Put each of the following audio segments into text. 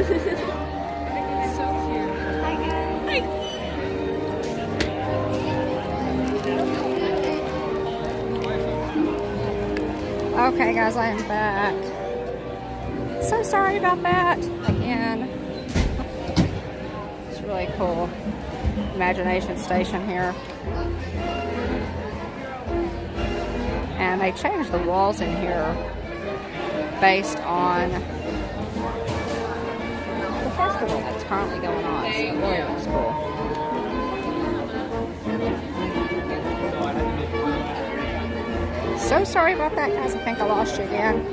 So cute. Hi, guys. Okay, guys, I am back. So sorry about that. Again, it's really cool. Imagination Station here. And they changed the walls in here based on the festival that's currently going on. So it really looks cool. So sorry about that, guys. I think I lost you again.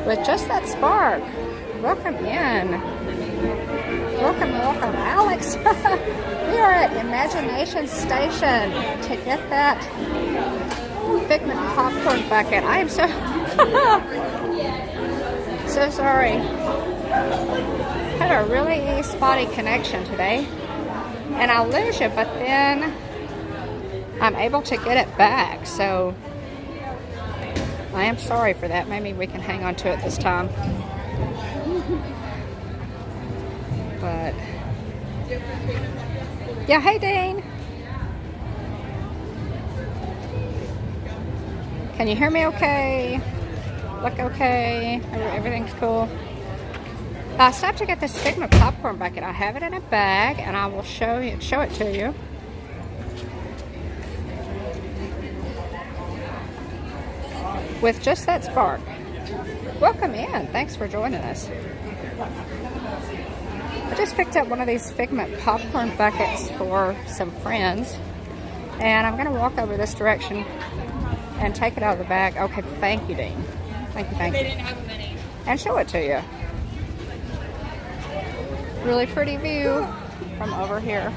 With just that spark. Welcome in. Welcome, welcome, Alex. We are at Imagination Station to get that Figment popcorn bucket. I am so so sorry. Had a really spotty connection today, and I lose it, but then I'm able to get it back. So I am sorry for that. Maybe we can hang on to it this time. But yeah, hey Dane. Can you hear me okay? Look okay? Everything's cool? I stopped to get this Figment popcorn bucket. I have it in a bag, and I will show it to you. With just that spark. Welcome in. Thanks for joining us. I just picked up one of these Figment popcorn buckets for some friends, and I'm going to walk over this direction and take it out of the bag. Okay, thank you, Dean. Thank you, thank you. They didn't have many. And show it to you. Really pretty view from over here.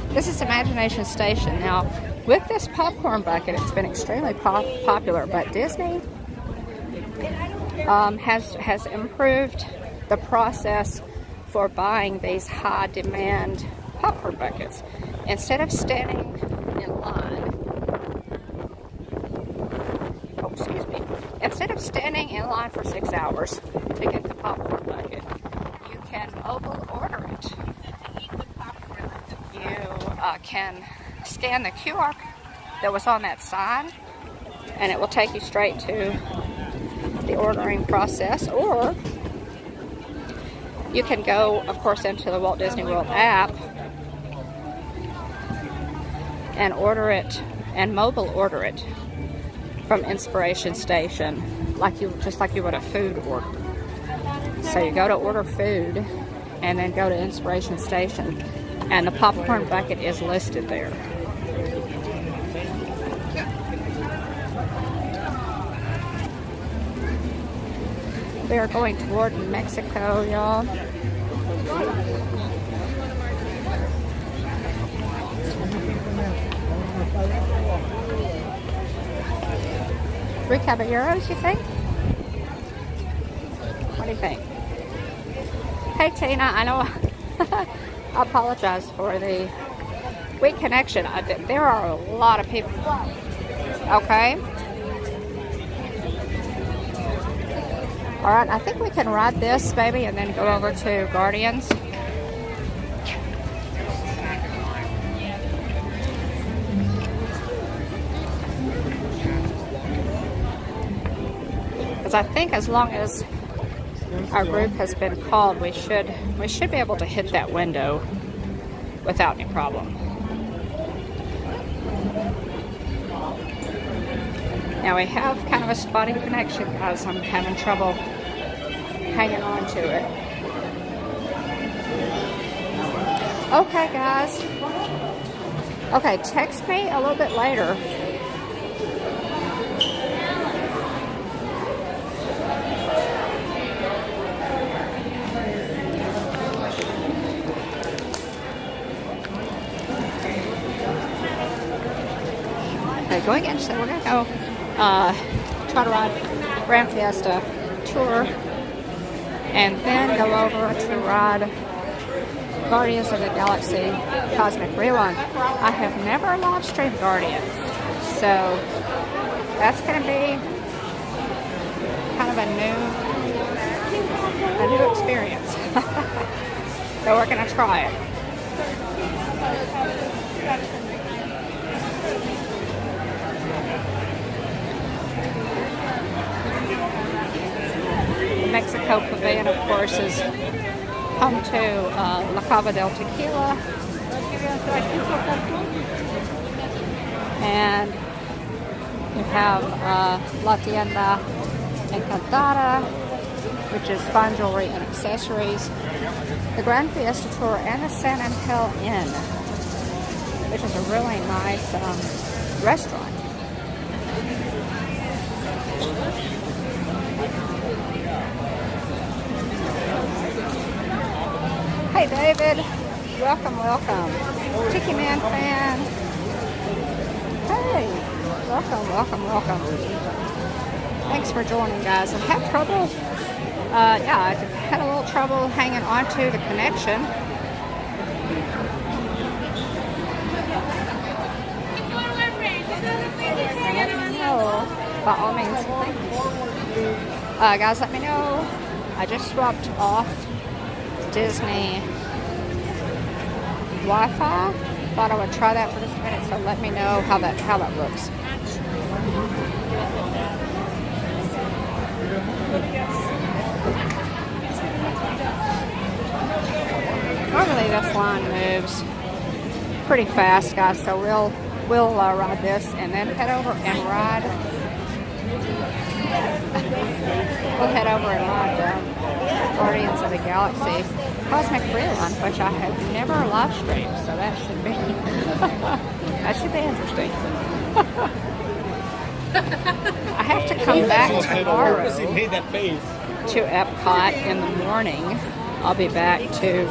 This is Imagination Station. Now, with this popcorn bucket, it's been extremely popular, but Disney has improved the process for buying these high-demand popcorn buckets. Instead of standing in line, instead of standing in line for 6 hours to get the popcorn bucket, you can mobile order it. You can scan the QR that was on that sign, and it will take you straight to the ordering process, or you can go, of course, into the Walt Disney World app and order it, and mobile order it from Inspiration Station, just like you would a food order. So you go to order food, and then go to Inspiration Station, and the popcorn bucket is listed there. We are going toward Mexico, y'all. Three caballeros, you think? What do you think? Hey, Tina, I know. I apologize for the weak connection. There are a lot of people. Okay. All right, I think we can ride this, baby, and then go over to Guardians. Because I think as long as our group has been called, we should be able to hit that window without any problem. Now we have kind of a spotty connection, guys. I'm having trouble hanging on to it. Okay, guys. Okay, text me a little bit later. Okay, going in, so we're gonna go try to ride Grand Fiesta Tour, and then go over to ride Guardians of the Galaxy Cosmic Rerun. I have never live streamed Guardians, so that's going to be kind of a new experience. So we're going to try it. The Mexico Pavilion, of course, is home to La Cava del Tequila. And you have La Tienda Encantada, which is fine jewelry and accessories. The Grand Fiesta Tour and the San Angel Inn, which is a really nice restaurant. Hey David, welcome, welcome. Tiki Man fan. Hey, welcome. Thanks for joining, guys. I've had trouble. Yeah, I had a little trouble hanging onto the connection. Let me know, by all means. Guys, let me know. I just swapped off Disney Wi-Fi. Thought I would try that for just a minute, so let me know how that looks. Normally this line moves pretty fast, guys, so we'll ride this and then head over and ride. We'll head over and ride Guardians of the Galaxy Cosmic Rerun, which I have never live streamed, so that should be that should be interesting. I have to come back tomorrow to Epcot in the morning. I'll be back to.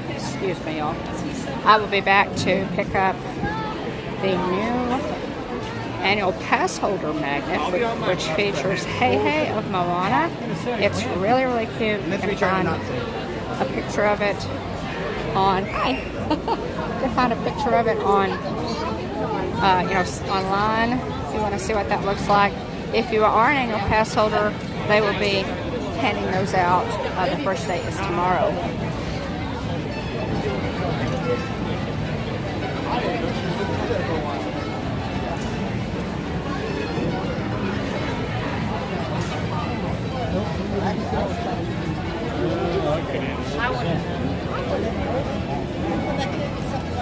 Excuse me, y'all. I will be back to pick up the new annual pass holder magnet, which features Hey Hey of Moana. It's really, really cute. You can find a picture of it on. Hey, you can find a picture of it on, online. If you want to see what that looks like. If you are an annual pass holder, they will be handing those out. The first day is tomorrow.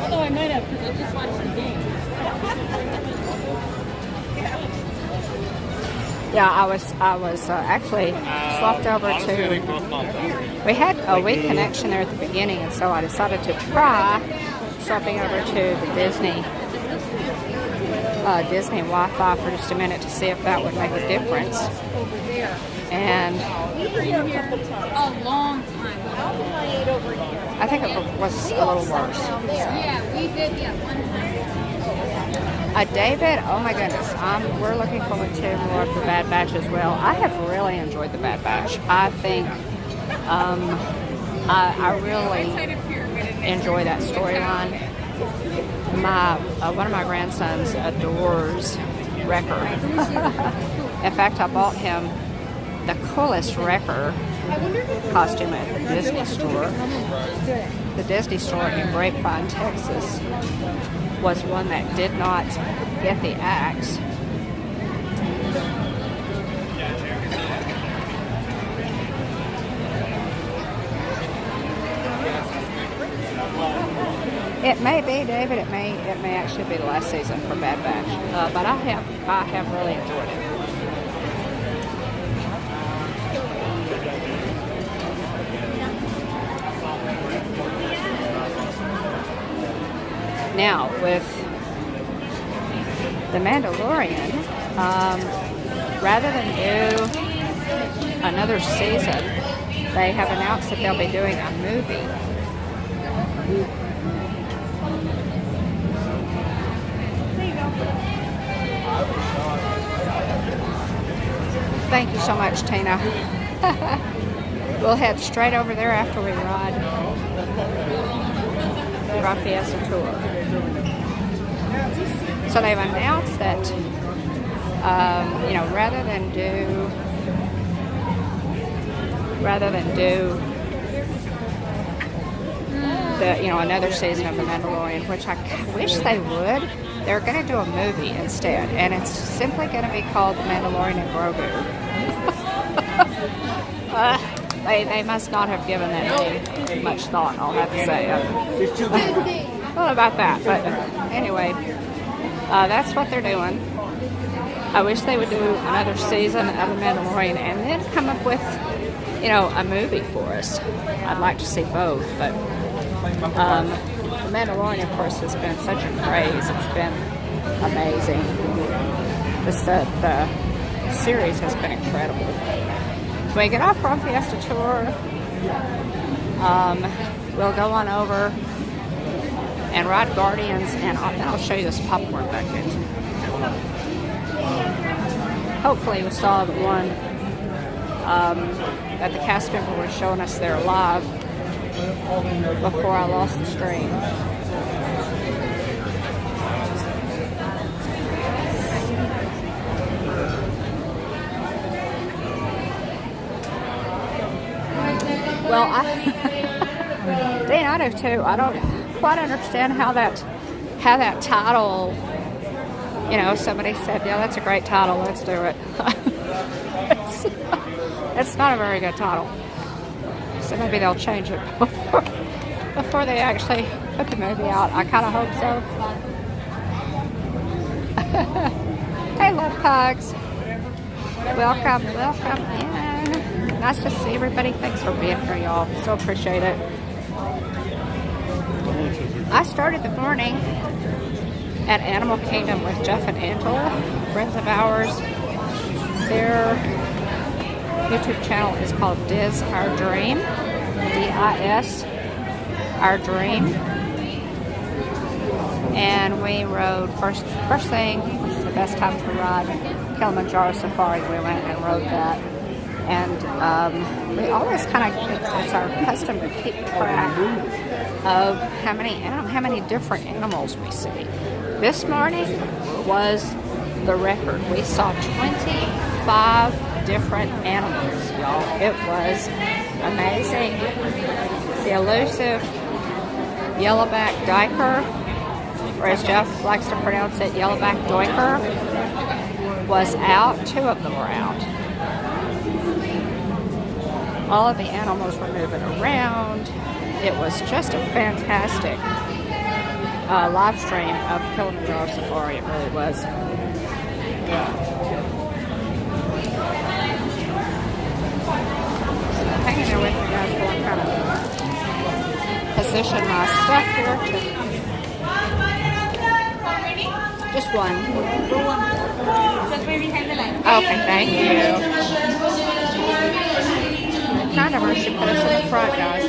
Although I might have, because I just watched the game. Yeah, I was actually swapped over to. We had a weak connection there at the beginning, and so I decided to try swapping over to the Disney Wi-Fi for just a minute to see if that would make a difference. And We were in here a long time. I think it was a little worse. Yeah, we did. Yeah, one time. David, oh my goodness, we're looking forward to more of the Bad Batch as well. I have really enjoyed the Bad Batch. I think I really enjoy that storyline. One of my grandsons adores Wrecker. In fact, I bought him the coolest Wrecker costume at the Disney store. The Disney store in Grapevine, Texas, was one that did not get the axe. It may be, David. It may actually be the last season for Bad Batch, but I have really enjoyed it. Now, with The Mandalorian, rather than do another season, they have announced that they'll be doing a movie. Thank you so much, Tina. we'll head straight over there after we ride Fiesta Tour. So they've announced that, you know, rather than do the, you know, another season of The Mandalorian, which I wish they would, they're going to do a movie instead, and it's simply going to be called The Mandalorian and Grogu. They must not have given that name much thought, I'll have to say. I don't know about that, but anyway, that's what they're doing. I wish they would do another season of The Mandalorian and then come up with, you know, a movie for us. I'd like to see both, but The Mandalorian, of course, has been such a craze. It's been amazing. The series has been incredible. When we get off from Fiesta Tour, we'll go on over and ride Guardians, and I'll show you this popcorn bucket. Hopefully we saw the one that the cast member was showing us there live before I lost the stream. Well, Dean, I do too. I don't quite understand how that title, you know, somebody said, yeah, that's a great title, let's do it. It's not a very good title. So maybe they'll change it before they actually put the movie out. I kind of hope so. Hey, love pugs. Welcome in. Nice to see everybody. Thanks for being here, y'all. So appreciate it. I started the morning at Animal Kingdom with Jeff and Angela, friends of ours. Their YouTube channel is called Diz Our Dream, D-I-S, Our Dream. And we rode first thing, which is the best time to ride, Kilimanjaro Safari. We went and rode that. And we always kind of, it's our custom to keep track of how many different animals we see. This morning was the record. We saw 25 different animals, y'all. It was amazing. The elusive yellowback duiker, or as Jeff likes to pronounce it, yellowback duiker, was out. 2 of them were out. All of the animals were moving around. It was just a fantastic live stream of Kilimanjaro Safari. It really was. So hanging there with me, guys, while I'm kind of position my stuff here to just one. Okay, thank you. Kind of her, she put us in the front, guys.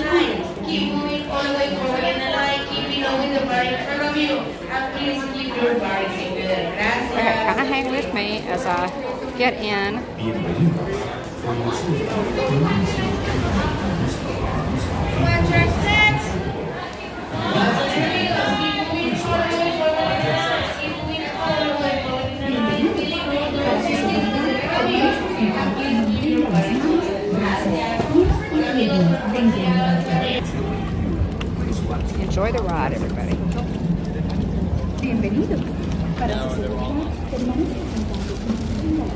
Okay, kind of hang with me as I get in. Enjoy the ride, everybody. Bienvenidos. Para su seguridad, permanezca sentado con sus piernas.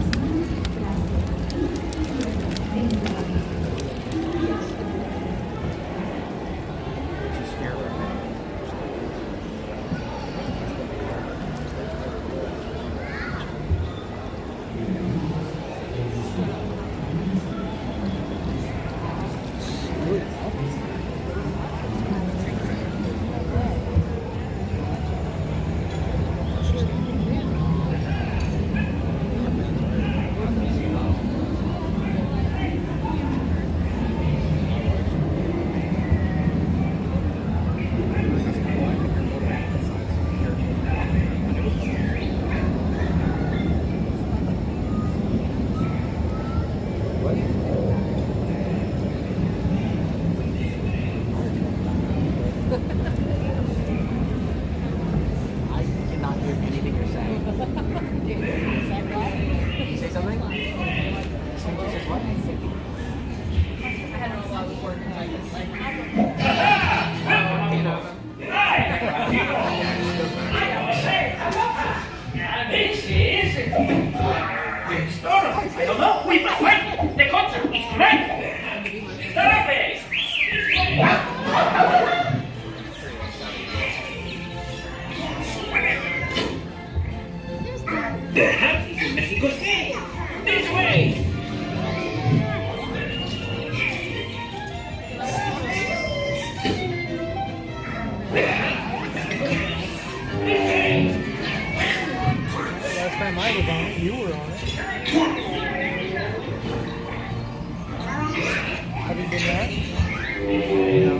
I don't know. We must wait. The concert is tonight. Stop it. The house is in Mexico City. This way. Last time I was on it, you were on it. Have you been there? No.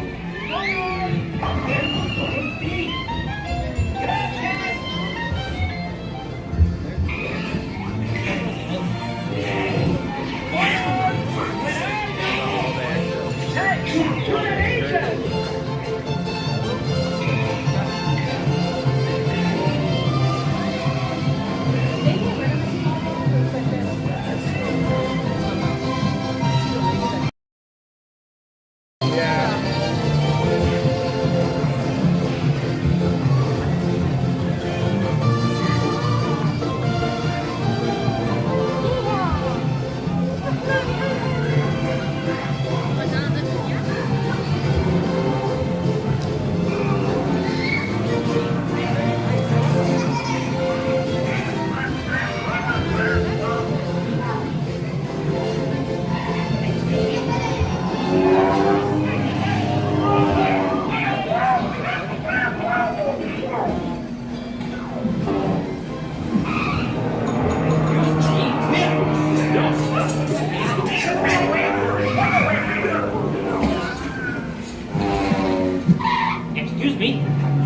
Excuse me.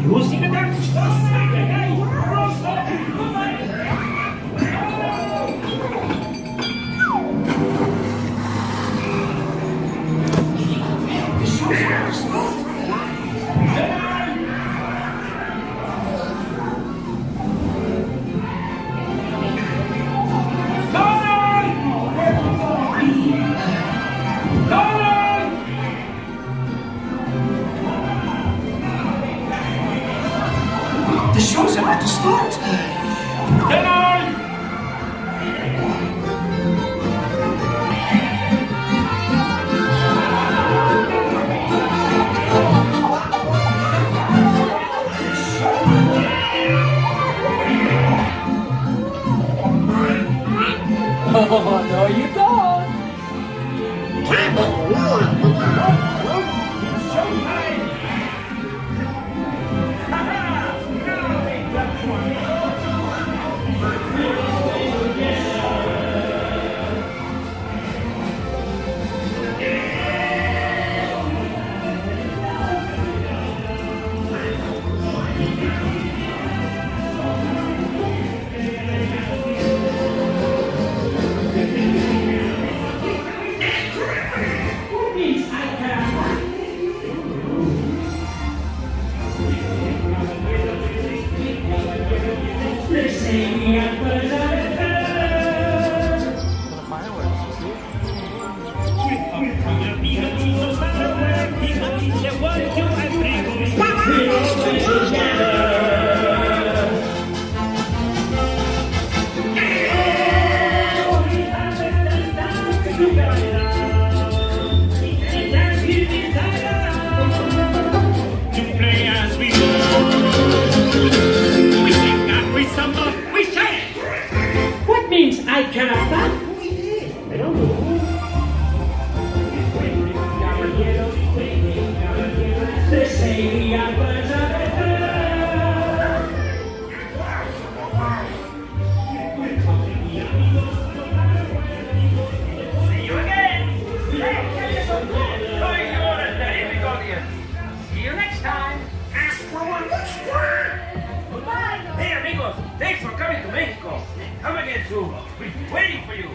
You see the dance? The show's about to start. Oh, no, you don't. What means I cannot? I don't know. They say we are birds of a feather. See you again. See you next time. Hey amigos, thanks for coming to Mexico. Come again soon. We'll be waiting for you.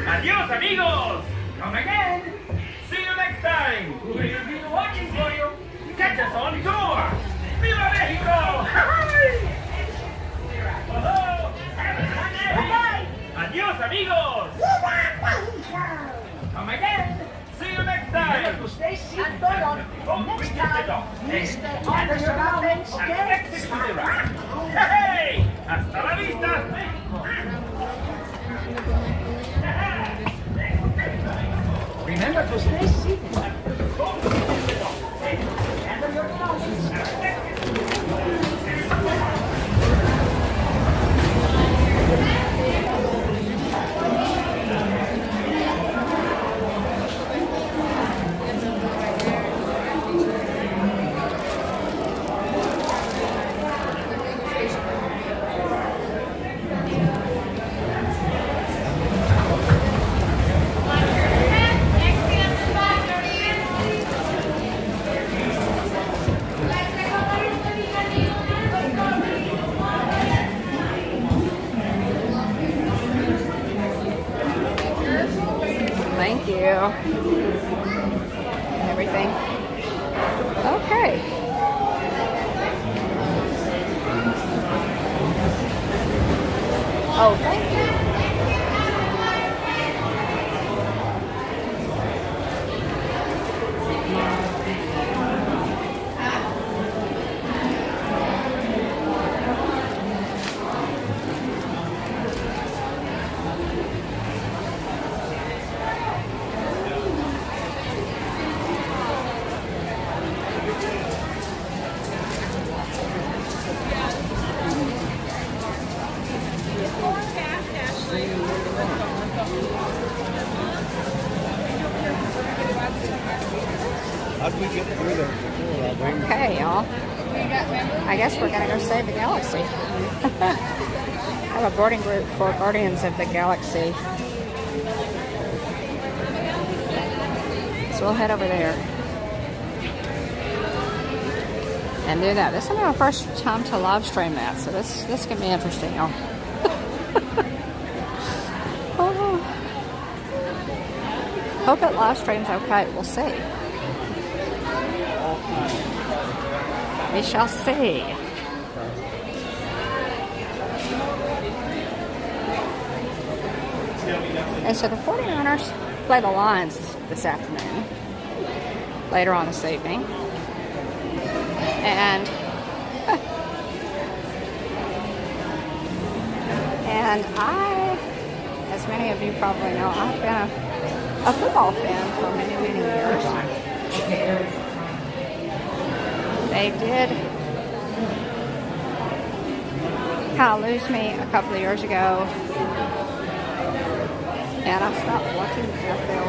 Adios amigos. Come again. See you next time. We'll be watching for you. Catch us on tour. Viva Mexico! Adios amigos. Come again. See you next time. Stay seated. Next time, stay on the surroundings. Hey! and everything. Okay. Oh, thank you. How did we get through there before? Okay, y'all. I guess we're gonna go save the galaxy. Have a boarding group for Guardians of the Galaxy. So we'll head over there and do that. This is my first time to live stream that, so this can be interesting, y'all. Oh. Hope it live streams okay. We'll see. We shall see. And so the 49ers play the Lions this afternoon, later on this evening. And I, as many of you probably know, I've been a football fan for many, many years. They did kind of lose me a couple of years ago, and I stopped watching the NFL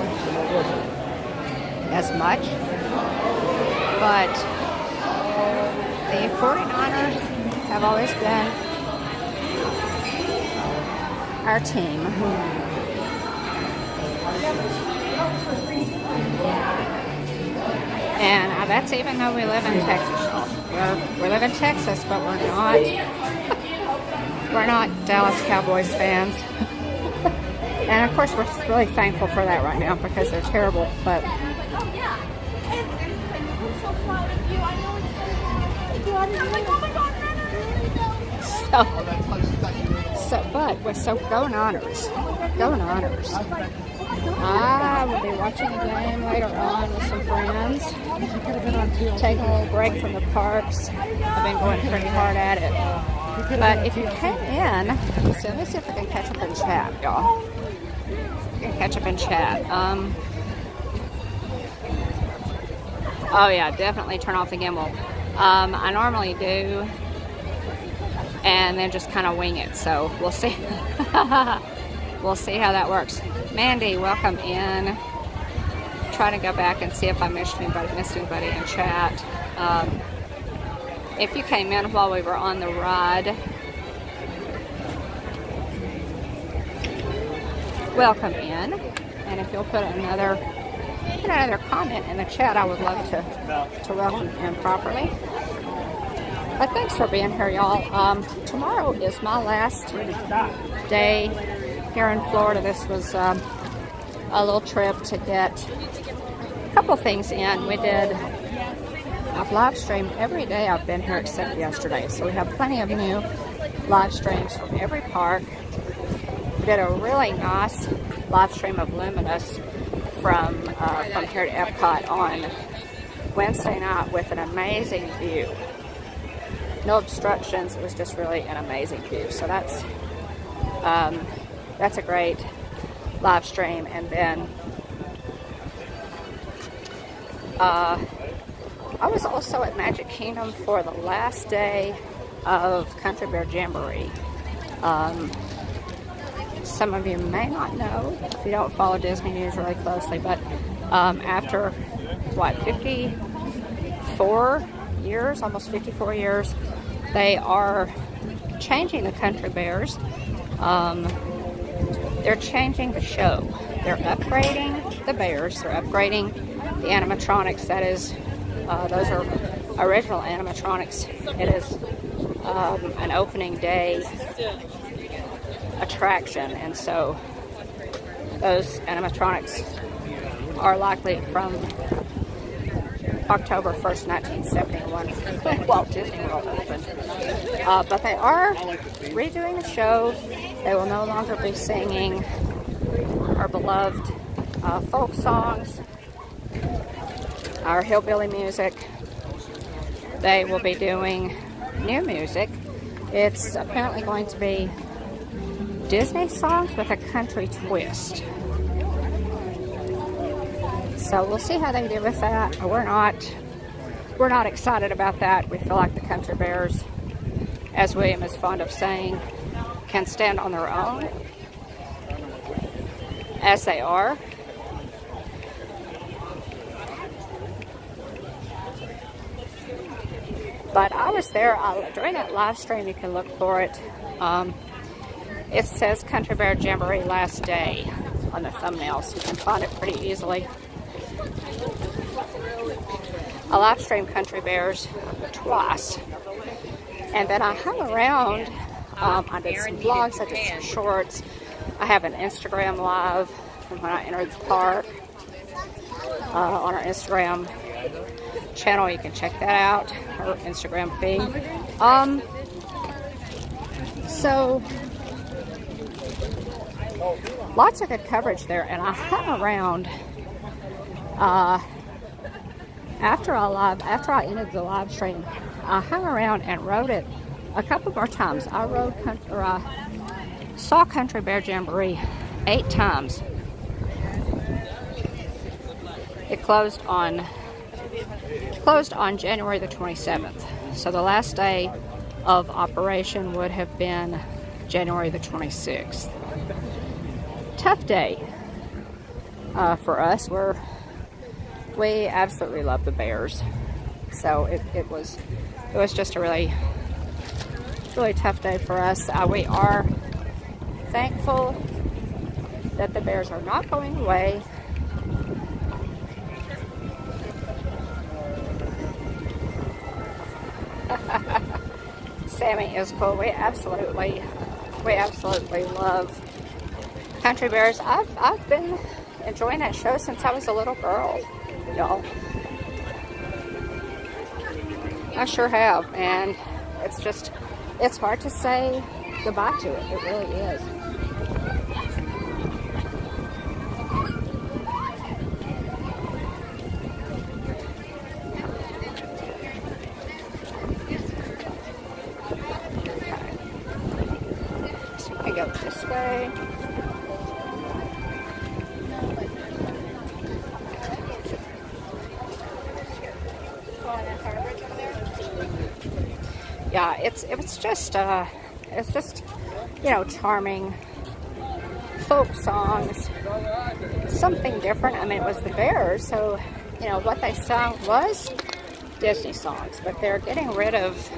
as much. But the 49ers have always been our team. And that's even though we live in Texas. We live in Texas, but we're not Dallas Cowboys fans. And of course, we're really thankful for that right now because they're terrible. But so go Niners. Go Niners. I will be watching a game later on with some friends. Taking a little break from the parks. I've been going pretty hard at it. But if you came in, so let me see if I can catch up in chat, y'all. I can catch up in chat. Oh yeah, definitely turn off the gimbal. I normally do, and then just kind of wing it. So we'll see. We'll see how that works. Mandy, welcome in. Trying to go back and see if I missed anybody in chat. If you came in while we were on the ride, welcome in. And if you'll put another comment in the chat, I would love to welcome you in properly. But thanks for being here, y'all. Tomorrow is my last day here in Florida. This was a little trip to get a couple things in. I've live streamed every day I've been here except yesterday. So we have plenty of new live streams from every park. We did a really nice live stream of Luminous from here to Epcot on Wednesday night with an amazing view. No obstructions. It was just really an amazing view. So that's a great live stream. And then I was also at Magic Kingdom for the last day of Country Bear Jamboree. Some of you may not know if you don't follow Disney news really closely, but after 54 years, almost 54 years, they are changing the Country Bears. They're changing the show. They're upgrading the bears. They're upgrading the animatronics. That is, those are original animatronics. It is an opening day attraction, and so those animatronics are likely from October 1st, 1971, Walt Disney World opened. But they are redoing the show. They will no longer be singing our beloved folk songs, our hillbilly music. They will be doing new music. It's apparently going to be Disney songs with a country twist. So we'll see how they do with that. We're not excited about that. We feel like the Country Bears, as William is fond of saying, can stand on their own as they are. But I was there during that live stream. You can look for it. It says Country Bear Jamboree last day on the thumbnail, so you can find it pretty easily. I live streamed Country Bears twice, and then I hung around. I did some vlogs, I did some shorts. I have an Instagram live from when I entered the park on our Instagram channel. You can check that out, our Instagram feed. So lots of good coverage there, and I hung around after I ended the live stream. I hung around and rode it a couple more times. I saw Country Bear Jamboree 8 times. It closed on January the 27th. So the last day of operation would have been January the 26th. Tough day for us. We absolutely love the Bears. So it was just a really tough day for us. We are thankful that the Bears are not going away. Sammy is cool. We absolutely love Country Bears. I've been enjoying that show since I was a little girl, y'all. I sure have, and it's hard to say goodbye to it. It really is. So I go this way. Yeah, it's just charming folk songs, something different. I mean, it was the Bears, so what they sung was Disney songs, but they're getting rid of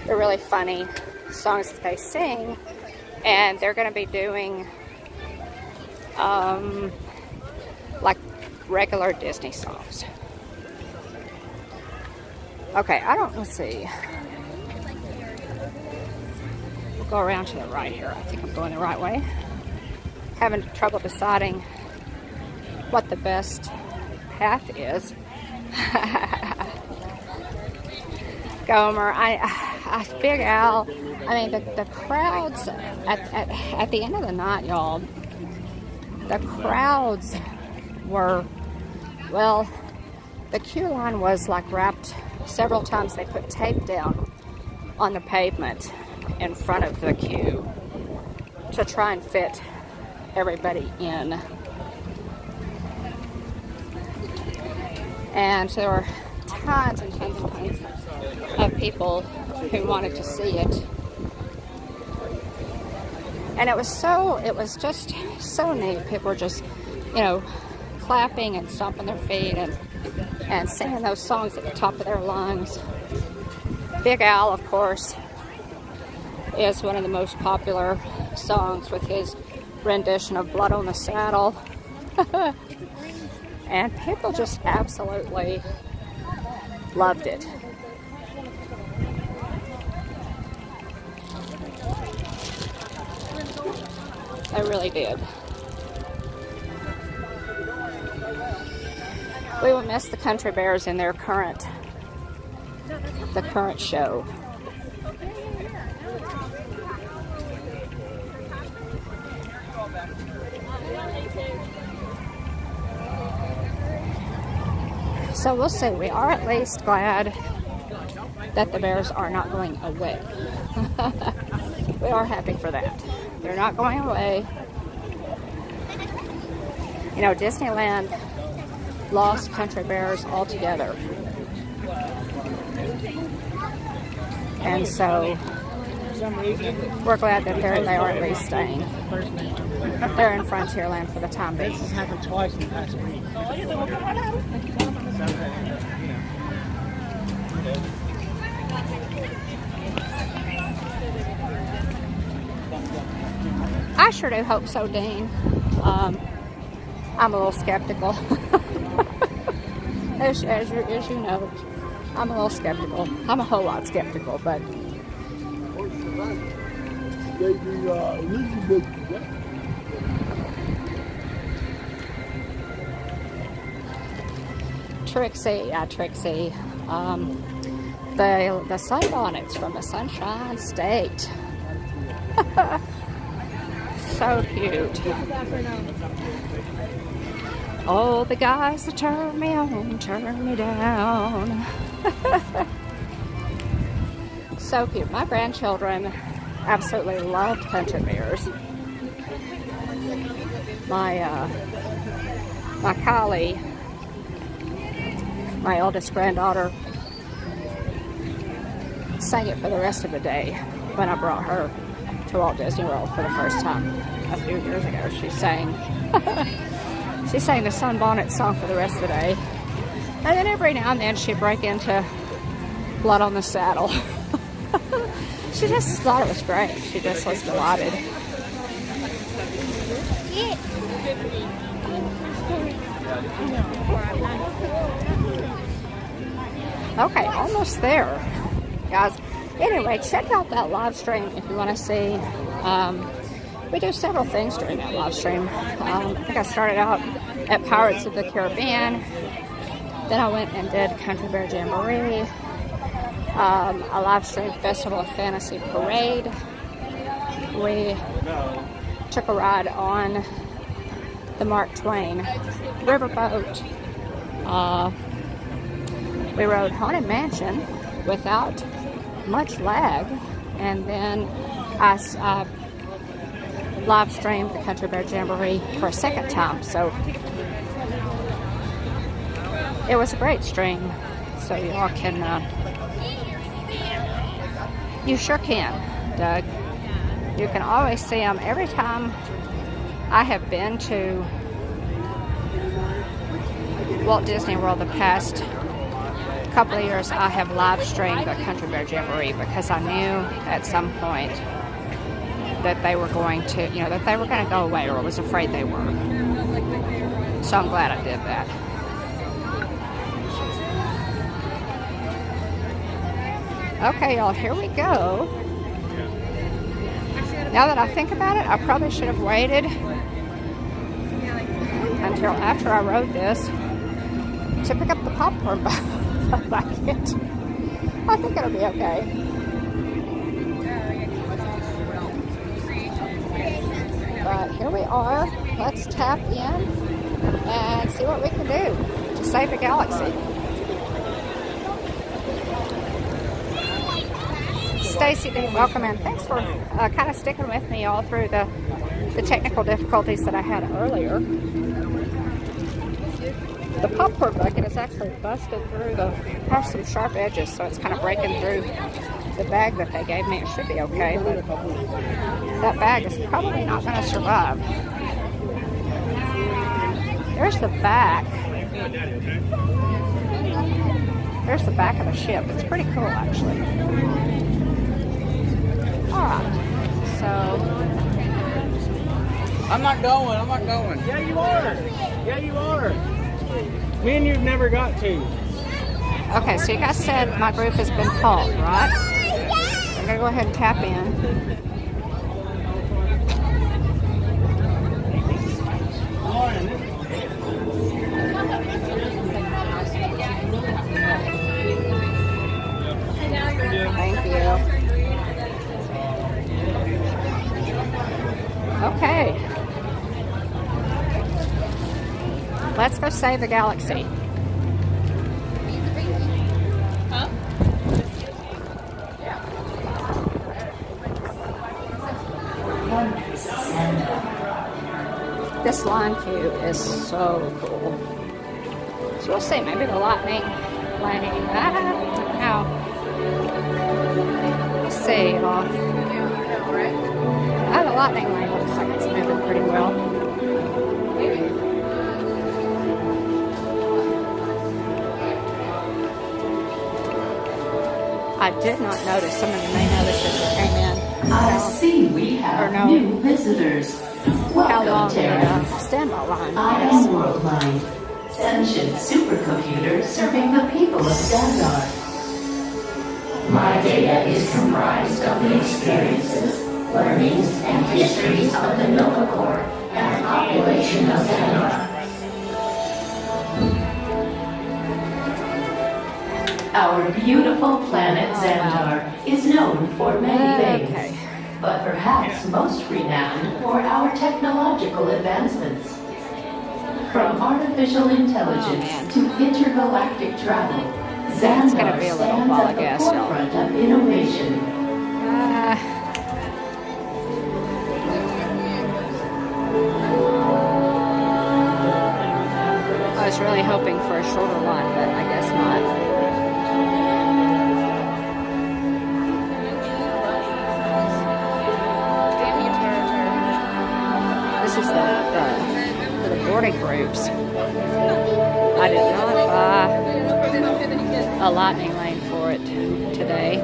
the really funny songs that they sing, and they're going to be doing like regular Disney songs. Okay, let's see. We'll go around to the right here. I think I'm going the right way. Having trouble deciding what the best path is. Gomer, Big Al. I mean, the crowds at the end of the night, y'all. The crowds were, well, the queue line was like wrapped several times. They put tape down on the pavement in front of the queue to try and fit everybody in. And there were tons and tons and tons of people who wanted to see it. And it was just so neat. People were just, clapping and stomping their feet and singing those songs at the top of their lungs. Big Al, of course, is one of the most popular songs with his rendition of Blood on the Saddle. And people just absolutely loved it. They really did. We will miss the country bears in their current show. So we'll see. We are at least glad that the bears are not going away. We are happy for that. They're not going away. You know, Disneyland lost country bears altogether. And so we're glad that they are at least staying. They're in Frontierland for the time being. This has happened twice in the past week. I sure do hope so, Dean. I'm a little skeptical. as you know, I'm a little skeptical. I'm a whole lot skeptical, but Trixie. The sunbonnets from the Sunshine State. So cute. Oh, the guys that turn me on, turn me down. So cute. My grandchildren absolutely loved country bears. My Kylie, my oldest granddaughter, sang it for the rest of the day when I brought her to Walt Disney World for the first time a few years ago. She sang the Sunbonnet song for the rest of the day. And then every now and then she'd break into Blood on the Saddle. She just thought it was great. She just was delighted. Okay, almost there, guys. Anyway, check out that live stream if you want to see. We do several things during that live stream. I think I started out at Pirates of the Caribbean. Then I went and did Country Bear Jamboree. A live stream Festival of Fantasy Parade. We took a ride on the Mark Twain riverboat. We rode Haunted Mansion without much lag, and then I live streamed the Country Bear Jamboree for a second time, so it was a great stream. So y'all can, you sure can, Doug. You can always see them. Every time I have been to Walt Disney World the past couple of years, I have live streamed the Country Bear Jamboree because I knew at some point that they were going to, that they were going to go away, or was afraid they were. So I'm glad I did that. Okay, y'all, here we go. Now that I think about it, I probably should have waited until after I rode this to pick up the popcorn bucket. I think it'll be okay. But here we are. Let's tap in and see what we can do to save the galaxy. Stacy, welcome in. Thanks for kind of sticking with me all through the technical difficulties that I had earlier. The popcorn bucket is actually busted through has some sharp edges, so it's kind of breaking through the bag that they gave me. It should be okay, but that bag is probably not going to survive. There's the back. There's the back of the ship. It's pretty cool, actually. Alright, so I'm not going. Yeah, you are. Me and you've never got to. okay, so you guys said my group has been called, right? I'm going to go ahead and tap in. Okay. Let's go save the galaxy. Huh? This line queue is so cool. So we'll see. Maybe the lightning lane. I don't know. We'll see. Oh, the lightning lane looks like it's moving pretty well. I did not notice. Some of you may notice as we came in. I see we have new visitors. How long Welcome, the Terrence. standby line I is. am Worldmind, sentient supercomputer serving the people of Xandar. My data is comprised of the experiences, learnings, and histories of the Nova Corps and the population of Xandar. Our beautiful planet Xandar is known for many things. Okay. But perhaps most renowned for our technological advancements. From artificial intelligence to intergalactic travel, It's gonna Xandar be a little stands while, I at the guess, y'all. forefront of innovation. I was really hoping for a shorter line, but I guess not. This is the boarding groups. I did not buy a lightning lane for it today.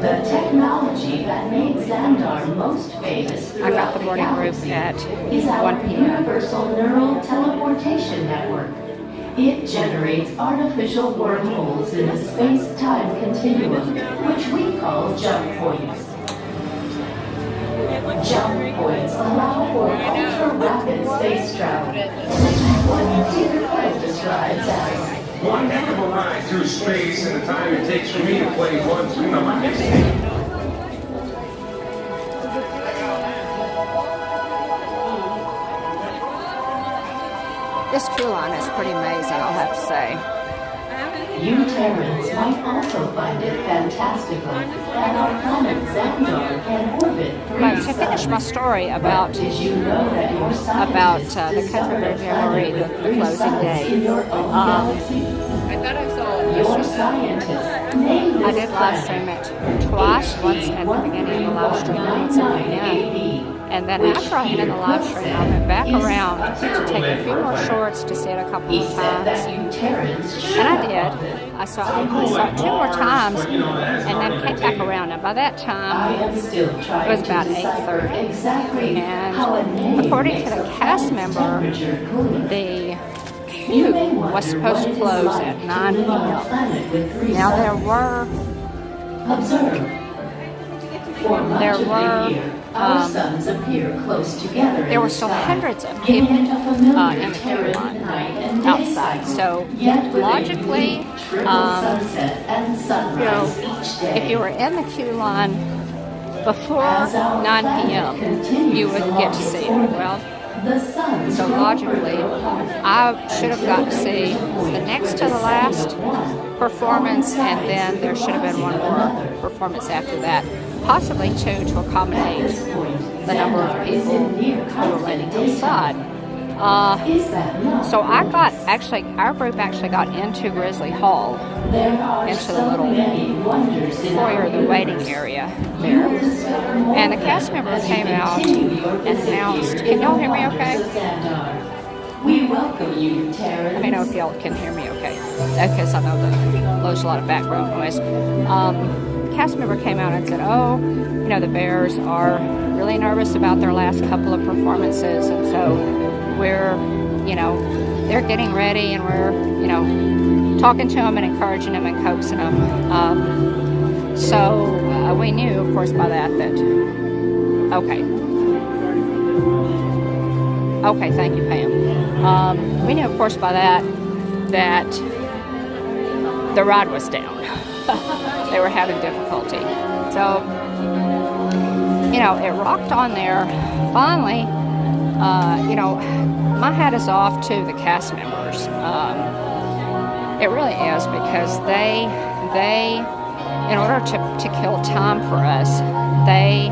The technology that made Xandar most famous I got throughout the the boarding group galaxy at is our 1 p.m. universal neural teleportation network. It generates artificial wormholes in a space-time continuum, which we call jump points. Jump points allow for ultra-rapid space travel. What Peter Quill describes as One heck of a ride through space and the time it takes for me to play one swing on my mixtape. This queue line is pretty amazing, I'll have to say. you Terrans might also find it fantastical that our planet Xandar can orbit But three to finish my suns. story about Did you know that your about scientists the country discovered a memory, planet with the three closing suns day. in your own galaxy? I thought I saw Your scientists named this I did live stream planet it twice, once at the beginning of the live stream and once at the end. And then after I ended the live stream, I went back around to take a few more shorts to see it a couple He of said that times. you Terrans should And I have did. I saw it 2 more times and then came back around. And by that I time, am still trying it was about to decipher 8:30. exactly And how a name according to makes the a cast planet's member, temperature cooler. the queue was supposed to close at 9 p.m. Now there were Observe. For much There of were, the year, our suns appear close together. there in were the still sky, hundreds of giving people it a familiar in the queue Terran line night and day outside. cycle. So Yet with a logically, unique triple sunset and sunrise each day. if you were in the queue line before As our 9 planet p.m., continues you would get to along see its it. orbit, Well, the suns so grow logically, further apart I should have got to until see they reach a point the next to where the the last setting of one performance, and coincides then with there the should have been rising one of more another. performance after that, possibly 2 to At accommodate this point, the number of Xandar is people in near who were constant waiting daytime. outside. Is that not So I gorgeous? got our group actually got into Grizzly Hall, There are into the so little many wonders in foyer, our the waiting universe. area You there. will discover more And the of cast them member as you came out continue your and visit announced, here can in y'all the hear me waters okay? of Xandar. We welcome you, Terrans. Let me know if y'all can hear me okay. Because I know that there's a lot of background noise. Cast member came out and said, oh, you know, the Bears are really nervous about their last couple of performances, and so we're, you know, they're getting ready, and we're, you know, talking to them and encouraging them and coaxing them. So we knew, of course, by that, okay. Okay, thank you, Pam. We knew, of course, by that the ride was down. They were having difficulty. So it rocked on there. Finally, my hat is off to the cast members. It really is, because they in order to kill time for us, they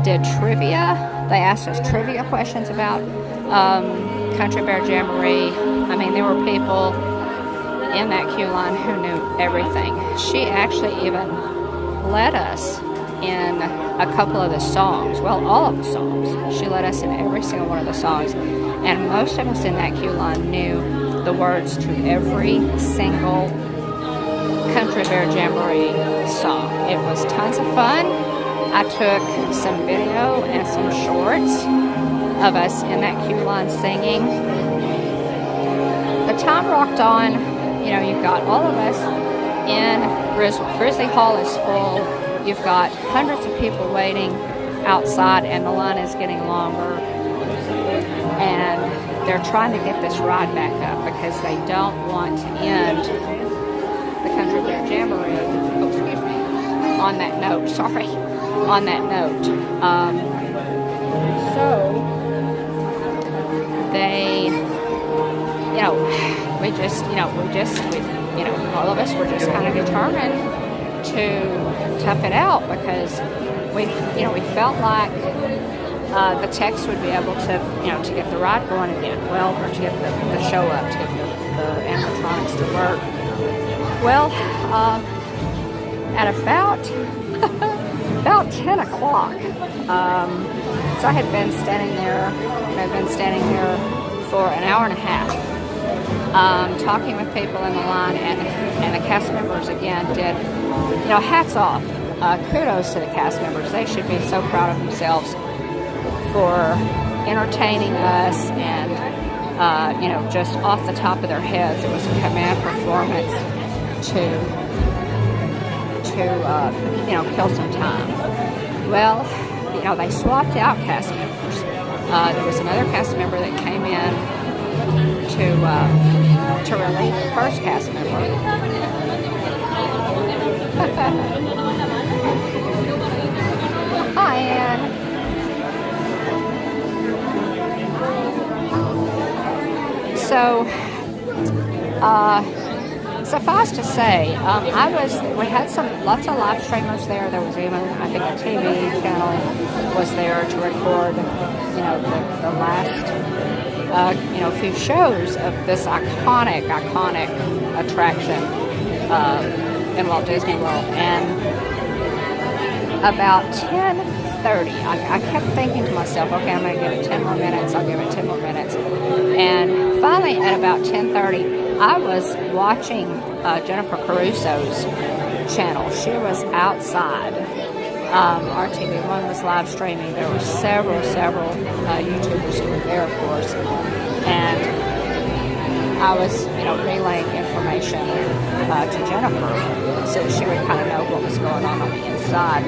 did trivia. They asked us trivia questions about Country Bear Jamboree. I mean, there were people in that queue line who knew everything. She actually even led us in a couple of the songs. Well, all of the songs. She led us in every single one of the songs. And most of us in that queue line knew the words to every single Country Bear Jamboree song. It was tons of fun. I took some video and some shorts of us in that queue line singing. The time rocked on. You've got all of us in Grizzly Hall is full. You've got hundreds of people waiting outside, and the line is getting longer. And they're trying to get this ride back up because they don't want to end the Country Bear Jamboree. Oh, excuse me. On that note, sorry. On that note. So they, all of us were just kind of determined to tough it out, because we felt like the techs would be able to get the ride going again. Well, or to get the show up, to get the animatronics to work. Well, at about 10 o'clock, so I had been standing there. I've been standing there for an hour and a half, talking with people in the line, and the cast members again did, hats off, kudos to the cast members. They should be so proud of themselves for entertaining us, and just off the top of their heads, it was a command performance to kill some time. Well, they swapped out cast members. There was another cast member that came in to relieve the first cast member. Hi, Ann. So, suffice to say, we had lots of live streamers there. There was even, I think, a TV channel was there to record, the last, few shows of this iconic attraction in Walt Disney World. And about 10:30, I kept thinking to myself, okay, I'm going to give it 10 more minutes. I'll give it 10 more minutes. And finally, at about 10:30, I was watching Jennifer Caruso's channel. She was outside. RTV1 was live streaming. There were several YouTubers who were there, of course. And I was, relaying information to Jennifer so that she would kind of know what was going on the inside.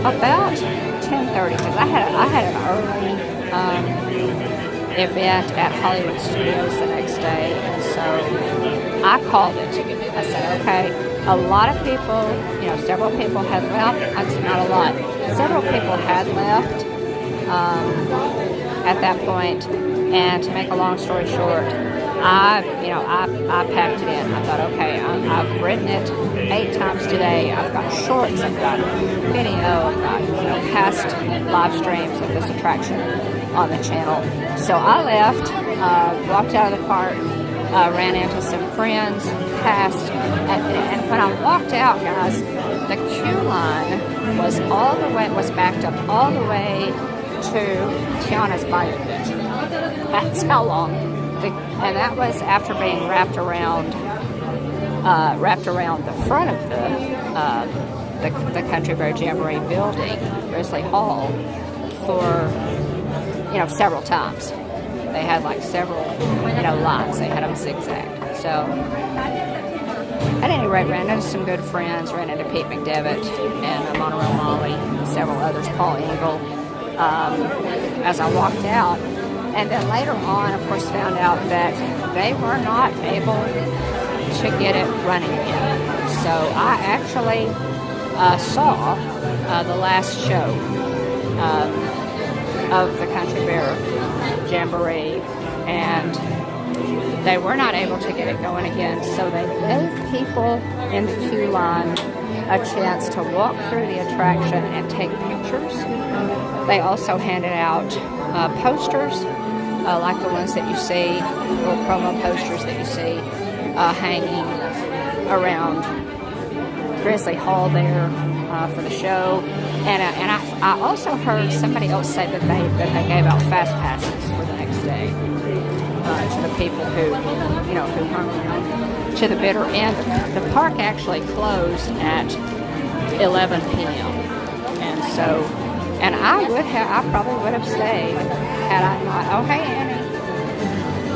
About 10:30, because I had an early event at Hollywood Studios the next day, and so I called it. I said, okay, a lot of people, several people had left. Actually, not a lot. Several people had left at that point, and to make a long story short, I packed it in. I thought, okay, I've written it 8 times today. I've got shorts, I've got video, I've got past live streams of this attraction on the channel. So I left, walked out of the park, ran into some friends, passed, and when I walked out, guys, the queue line was backed up all the way to Tiana's Bayou Adventure. That's how long. And that was after being wrapped around the front of the Country Bear Jamboree building, Grizzly Hall, for several times. They had several lines. They had them zigzagged. So at any rate, ran into some good friends. Ran into Pete McDevitt and Monorail Molly, and several others, Paul Engel, as I walked out. And then later on, of course, found out that they were not able to get it running again. So I actually saw the last show of the Country Bear Jamboree, and they were not able to get it going again, so they gave people in the queue line a chance to walk through the attraction and take pictures. They also handed out posters, like the ones that you see, little promo posters that you see hanging around Grizzly Hall there for the show. And I also heard somebody else say that they gave out fast passes for the next day to the people who hung around to the bitter end. The park actually closed at 11 p.m. And I probably would have stayed had I not. Oh, hey, Annie.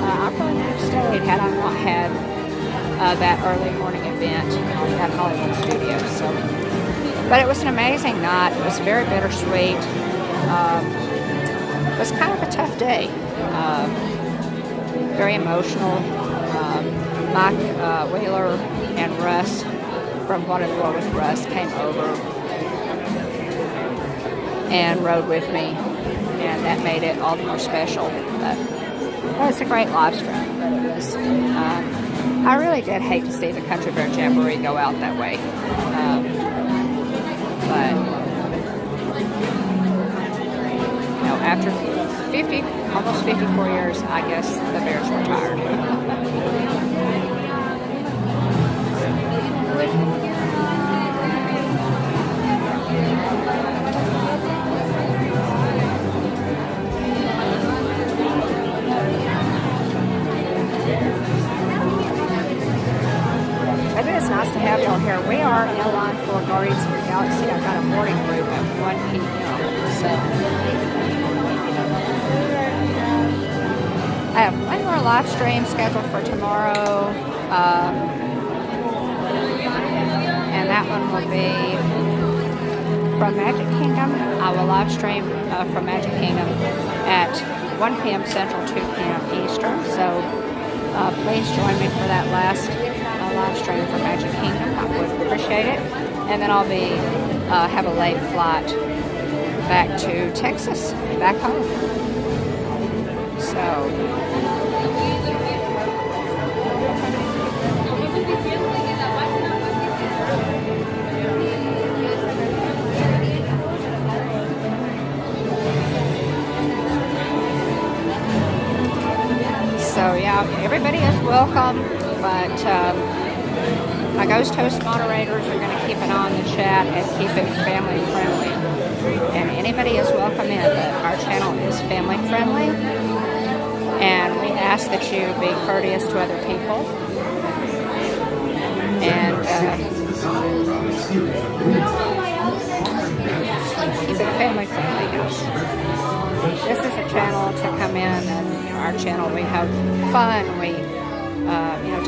I probably would have stayed had I not had that early morning event at Hollywood Studios. So, but it was an amazing night. It was very bittersweet. It was kind of a tough day. Very emotional. Mike Wheeler and Russ from What in the World with Russ came over and rode with me, and that made it all the more special. But it was a great live stream, but it was, I really did hate to see the Country Bear Jamboree go out that way. But, after almost 54 years, I guess the Bears were tired. It is nice to have y'all here. We are in line for Guardians of the Galaxy. I've got a morning group at 1 p.m. So I have one more live stream scheduled for tomorrow. And that one will be from Magic Kingdom. I will live stream from Magic Kingdom at 1 p.m. Central, 2 p.m. Eastern. So please join me for that last live stream from Magic Kingdom. I would appreciate it. And then I'll be have a late flight back to Texas, back home. So yeah, everybody is welcome, but my Ghost Host moderators are going to keep an eye on the chat and keep it family friendly. And anybody is welcome in, but our channel is family friendly. And we ask that you be courteous to other people. And keep it family friendly, guys. This is a channel to come in, and our channel, we have fun, we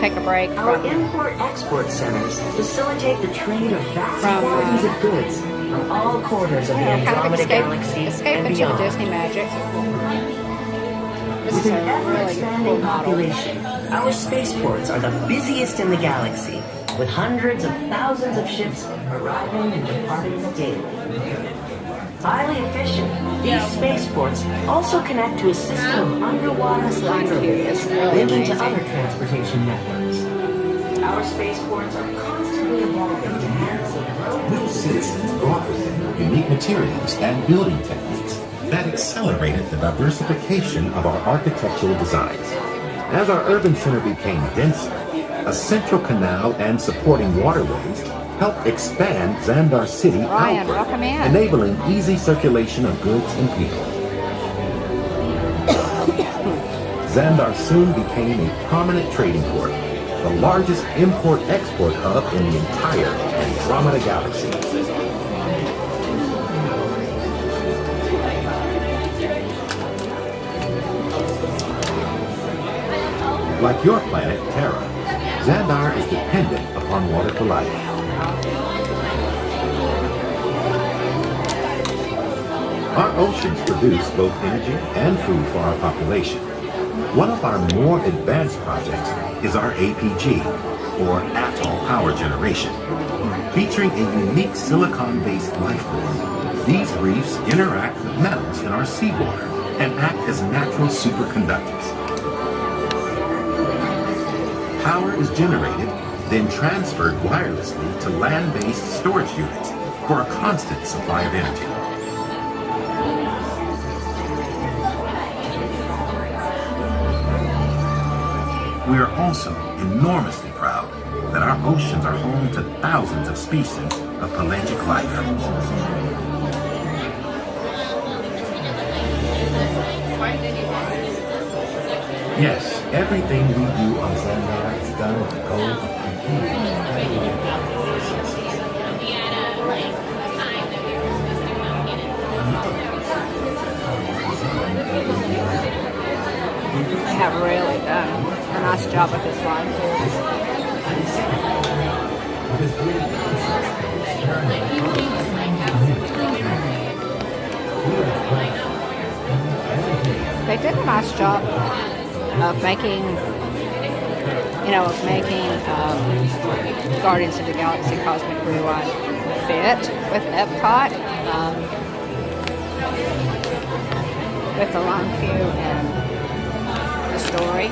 take a break from our import-export centers facilitate the trade of vast quantities of goods from all corners of the Andromeda Galaxy escape and into beyond. the Disney magic. This With is an a really ever-expanding cool model. population, our spaceports are the busiest in the galaxy, with hundreds of thousands of ships arriving and departing daily. Highly efficient, these spaceports also connect to a system of underwater hydroways linking to other transportation networks. Our spaceports are constantly evolving to handle New citizens brought with them unique materials and building techniques that accelerated the diversification of our architectural designs. As our urban center became denser, a central canal and supporting waterways helped expand Xandar City Ryan, outward, welcome in. enabling easy circulation of goods and people. Xandar soon became a prominent trading port, the largest import-export hub in the entire Andromeda Galaxy. Like your planet, Terra, Xandar is dependent upon water for life. Our oceans produce both energy and food for our population. One of our more advanced projects is our APG, or Atoll Power Generation. Featuring a unique silicon-based life form, these reefs interact with metals in our seawater and act as natural superconductors. Power is generated, then transferred wirelessly to land-based storage units for a constant supply of energy. We are also enormously proud that our oceans are home to thousands of species of pelagic life. Yes, everything we do on Xandar is done with the goal of completing. They have really done a nice job with this line too. They did a nice job of making, Guardians of the Galaxy Cosmic Rewind fit with Epcot, with the line queue and the story.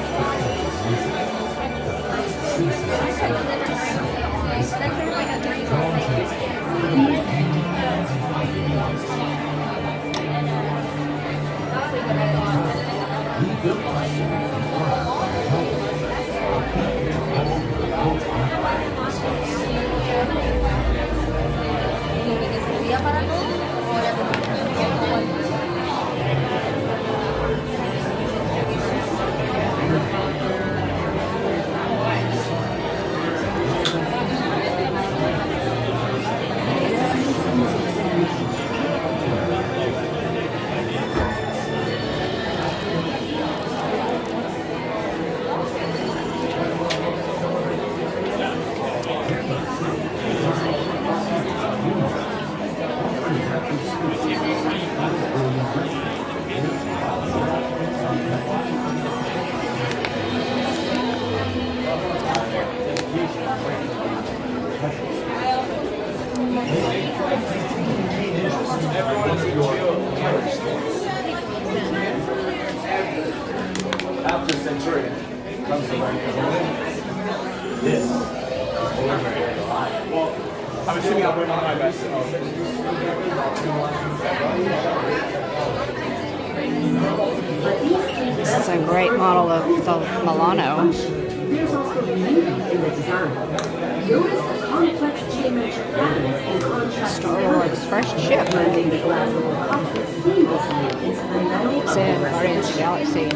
After Centurion comes the rank of this. Well, I'm assuming I'll bring on my best. This is a great model of the Milano. There's also meaning in the design. Notice the complex geometric patterns and contrast. Star Wars first ship. Blending the glass of the cockpit seamlessly into the metal It's in Guardians of the Galaxy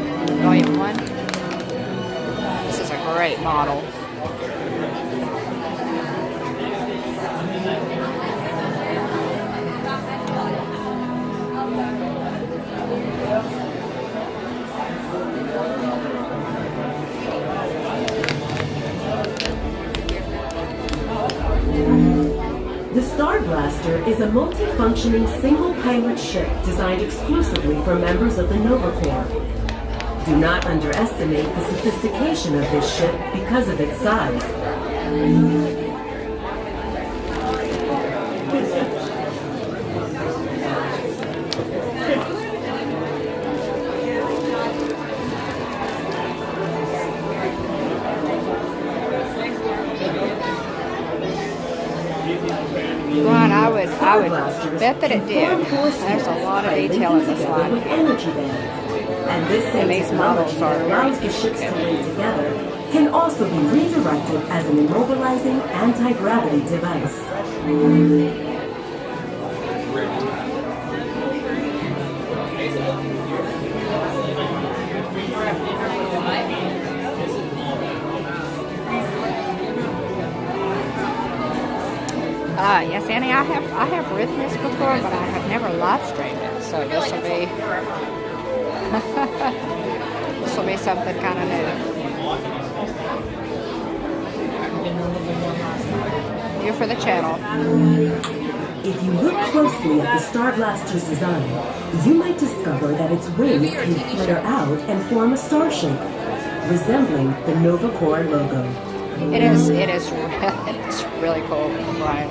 Volume 1. This is a great model. The Star Blaster is a multi-functioning single-pilot ship designed exclusively for members of the Nova Corps. Do not underestimate the sophistication of this ship because of its size. One, I would bet that it did. There's a lot of detail in this line. With energy bands. And this same these models technology are that allows the ships to link together can also be redirected as an immobilizing anti-gravity device. Yes, Annie, I have ridden this before, but I have never live streamed it, so this will be this will be something kind of new. New for the channel. If you look closely at the Star Blaster's design, you might discover that its wings can flare out and form a star shape, resembling the Nova Corps logo. It is it's really cool, Brian.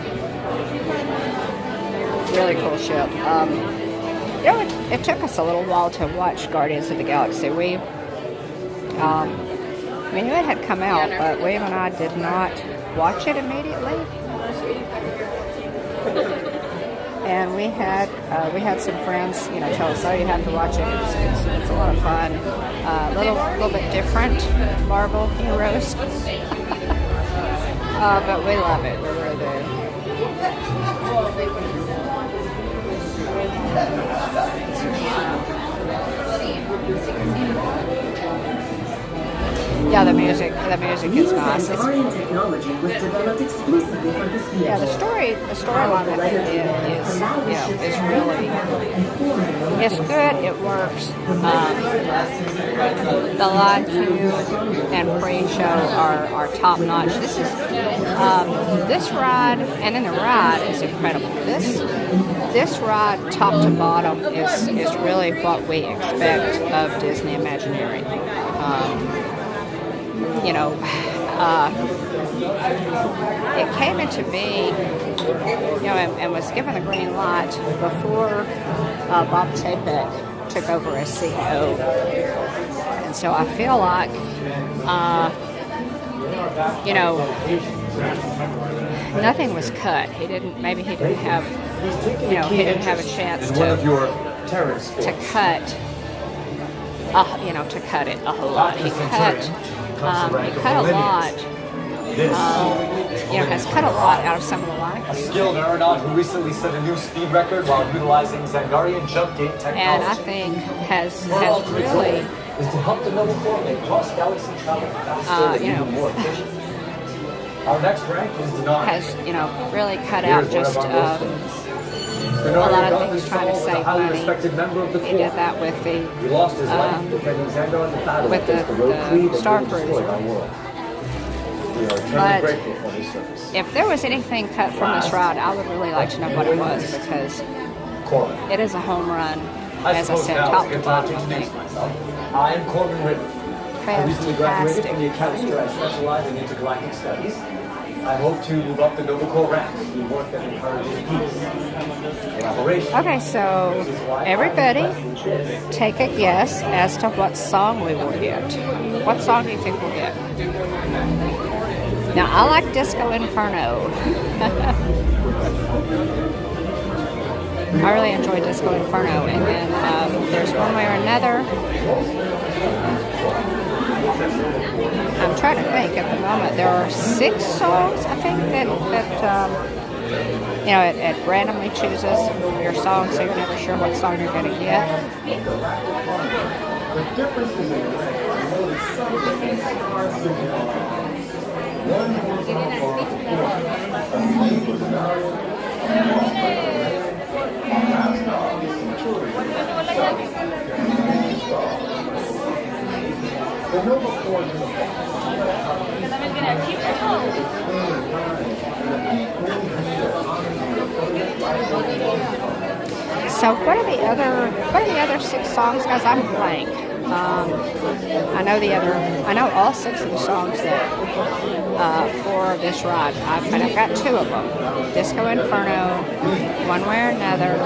Really cool ship. You know, it took us a little while to watch Guardians of the Galaxy. We knew it had come out, but William and I did not watch it immediately. And we had some friends, you know, tell us, oh, you have to watch it. It's a lot of fun. A little bit different Marvel heroes. But we love it. We really do. Yeah, the music is nice. Technology was developed exclusively for this vehicle. Yeah, the storyline of it is really, it's good. It works. The live queue and pre-show are top notch. This ride, and then the ride is incredible. This ride, top to bottom, is really what we expect of Disney Imagineering. You know, it came into being, you know, and was given the green light before Bob Chapek took over as CEO. And so I feel like, you know, nothing was cut. Maybe he didn't have a chance to cut. To cut it a whole lot. He cut a lot. Has cut a lot out of some of the lines. A skilled aeronaut who recently set a new speed record while utilizing Zangarian jump gate technology. And I think has really is to help the Nova Corps make cross-galaxy travel faster and even more efficient. Our next rank is denied. Has really cut out just a lot of things trying to save money. He did that with the Star Cruiser. But if there was anything cut from this ride, I would really like to know what it was, because it is a home run, as I said, top to bottom. I am Corbin Ritter. I recently graduated from the Academy where I specialize in intergalactic studies. I hope to move up the Nova Corps ranks through work that encourages peace, collaboration. Okay, so everybody take a guess as to what song we will get. What song do you think we'll get? Now, I like Disco Inferno. I really enjoy Disco Inferno. And then there's One Way or Another. I'm trying to think at the moment. There are 6 songs, I think, that it randomly chooses your song, so you're never sure what song you're going to get. So what are the other 6 songs, guys? I'm blank. I know all 6 of the songs that for this ride. But I've got 2 of them: Disco Inferno, One Way or Another,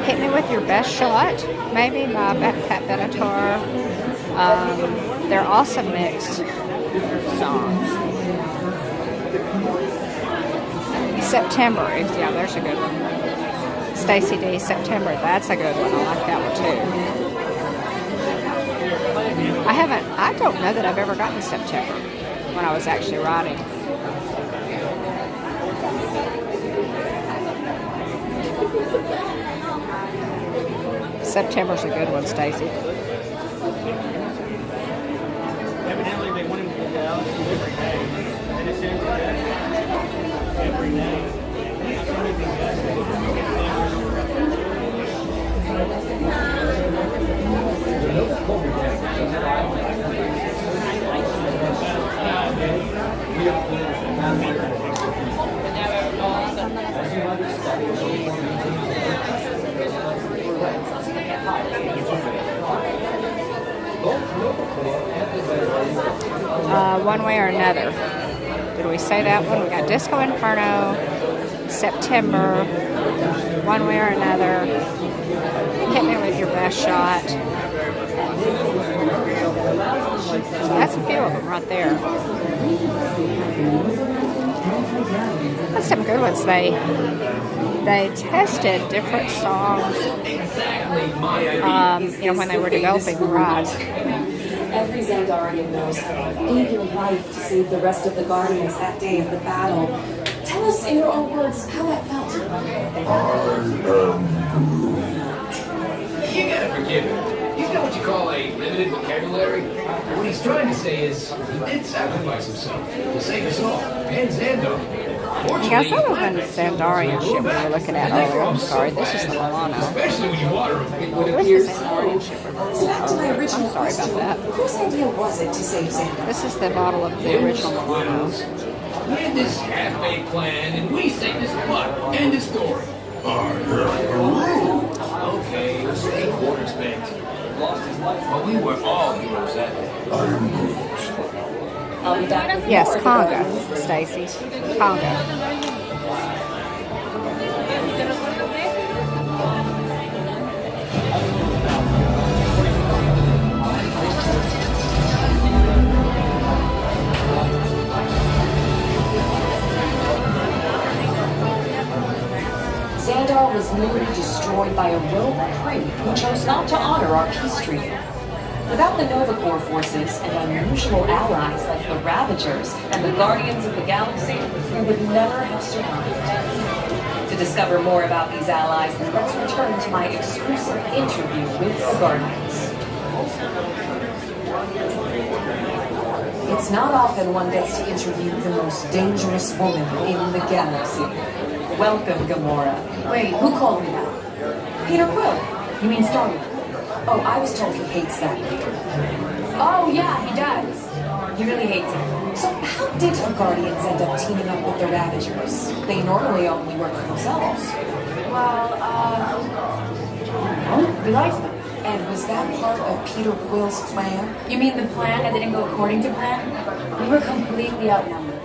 Hit Me With Your Best Shot, maybe by Pat Benatar. They're awesome mixed songs. September, there's a good one. Stacey D, September, that's a good one. I like that one too. I don't know that I've ever gotten September when I was actually riding. September's a good one, Stacey. Evidently, they want him to go out every day. And it says every day. one way or another. Did we say that one? We got Disco Inferno, September, one way or another. Hit me with your best shot. So that's a few of them right there. That's some good ones. They tested different songs, when they were developing the ride. Every Xandarian knows how they gave your life to save the rest of the Guardians that day of the battle. Tell us in your own words how that felt. You gotta forgive him. He's got what you call a limited vocabulary. What he's trying to say is he did sacrifice himself to save us all. And Xandar. Yeah, some of them Xandarian ship we were looking at earlier. I'm sorry, this is the Milano. Especially when you water him. This is Xandarian ship we were looking So back to my original I'm sorry about question. that. Whose idea was it to save Xandar? This is the model of the original Milano. We had this half-baked plan, and we saved his butt. End of story. Okay, stay quarters baked. Lost his life, but we were all heroes that day. I'll be back with Yes, more. Conga, Stacy. Conga. Xandar was nearly destroyed by a rogue Kree who chose not to honor our peace treaty. Without the Nova Corps forces and unusual allies like the Ravagers and the Guardians of the Galaxy, we would never have survived. To discover more about these allies, let's return to my exclusive interview with the Guardians. It's not often one gets to interview the most dangerous woman in the galaxy. Welcome, Gamora. Wait, who called me that? Peter Quill. You mean Star-Lord? Oh, I was told he hates that. Oh, yeah, he does. He really hates it. So how did the Guardians end up teaming up with the Ravagers? They normally only work for themselves. Well, we liked them. And was that part of Peter Quill's plan? You mean the plan that didn't go according to plan? We were completely outnumbered.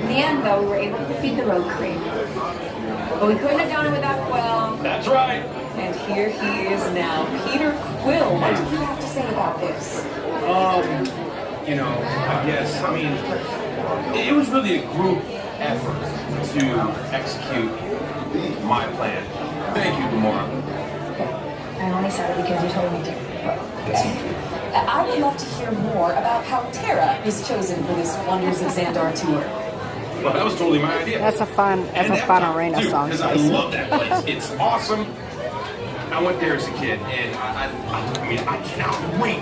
In the end, though, we were able to defeat the Rogue Kree. But we couldn't have done it without Quill. That's right. And here he is now. Peter Quill, what do you have to say about this? It was really a group effort to execute my plan. Thank you, Gamora. I only said it because you told me to. I would love to hear more about how Terra was chosen for this Wonders of Xandar tour. Well, that was totally my idea. That's a fun arena song. Because I love that place. It's awesome. I went there as a kid, and I cannot wait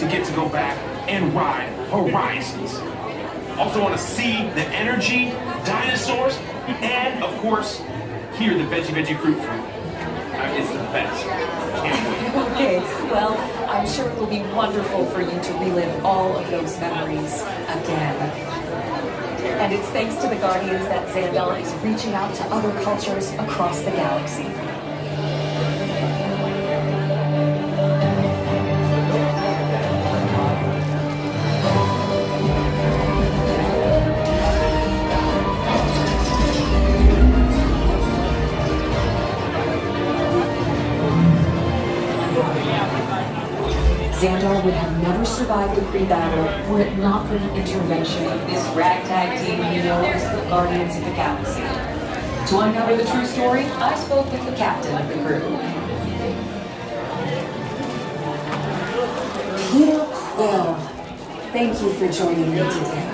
to get to go back and ride Horizons. Also want to see the energy, dinosaurs, and of course, hear the veggie fruit. It's the best. Can't wait. Okay, well, I'm sure it will be wonderful for you to relive all of those memories again. And it's thanks to the Guardians that Xandar is reaching out to other cultures across the galaxy. Xandar would have never survived the Kree battle were it not for the intervention of this ragtag team we know as the Guardians of the Galaxy. To uncover the true story, I spoke with the captain of the crew. Peter Quill, thank you for joining me today.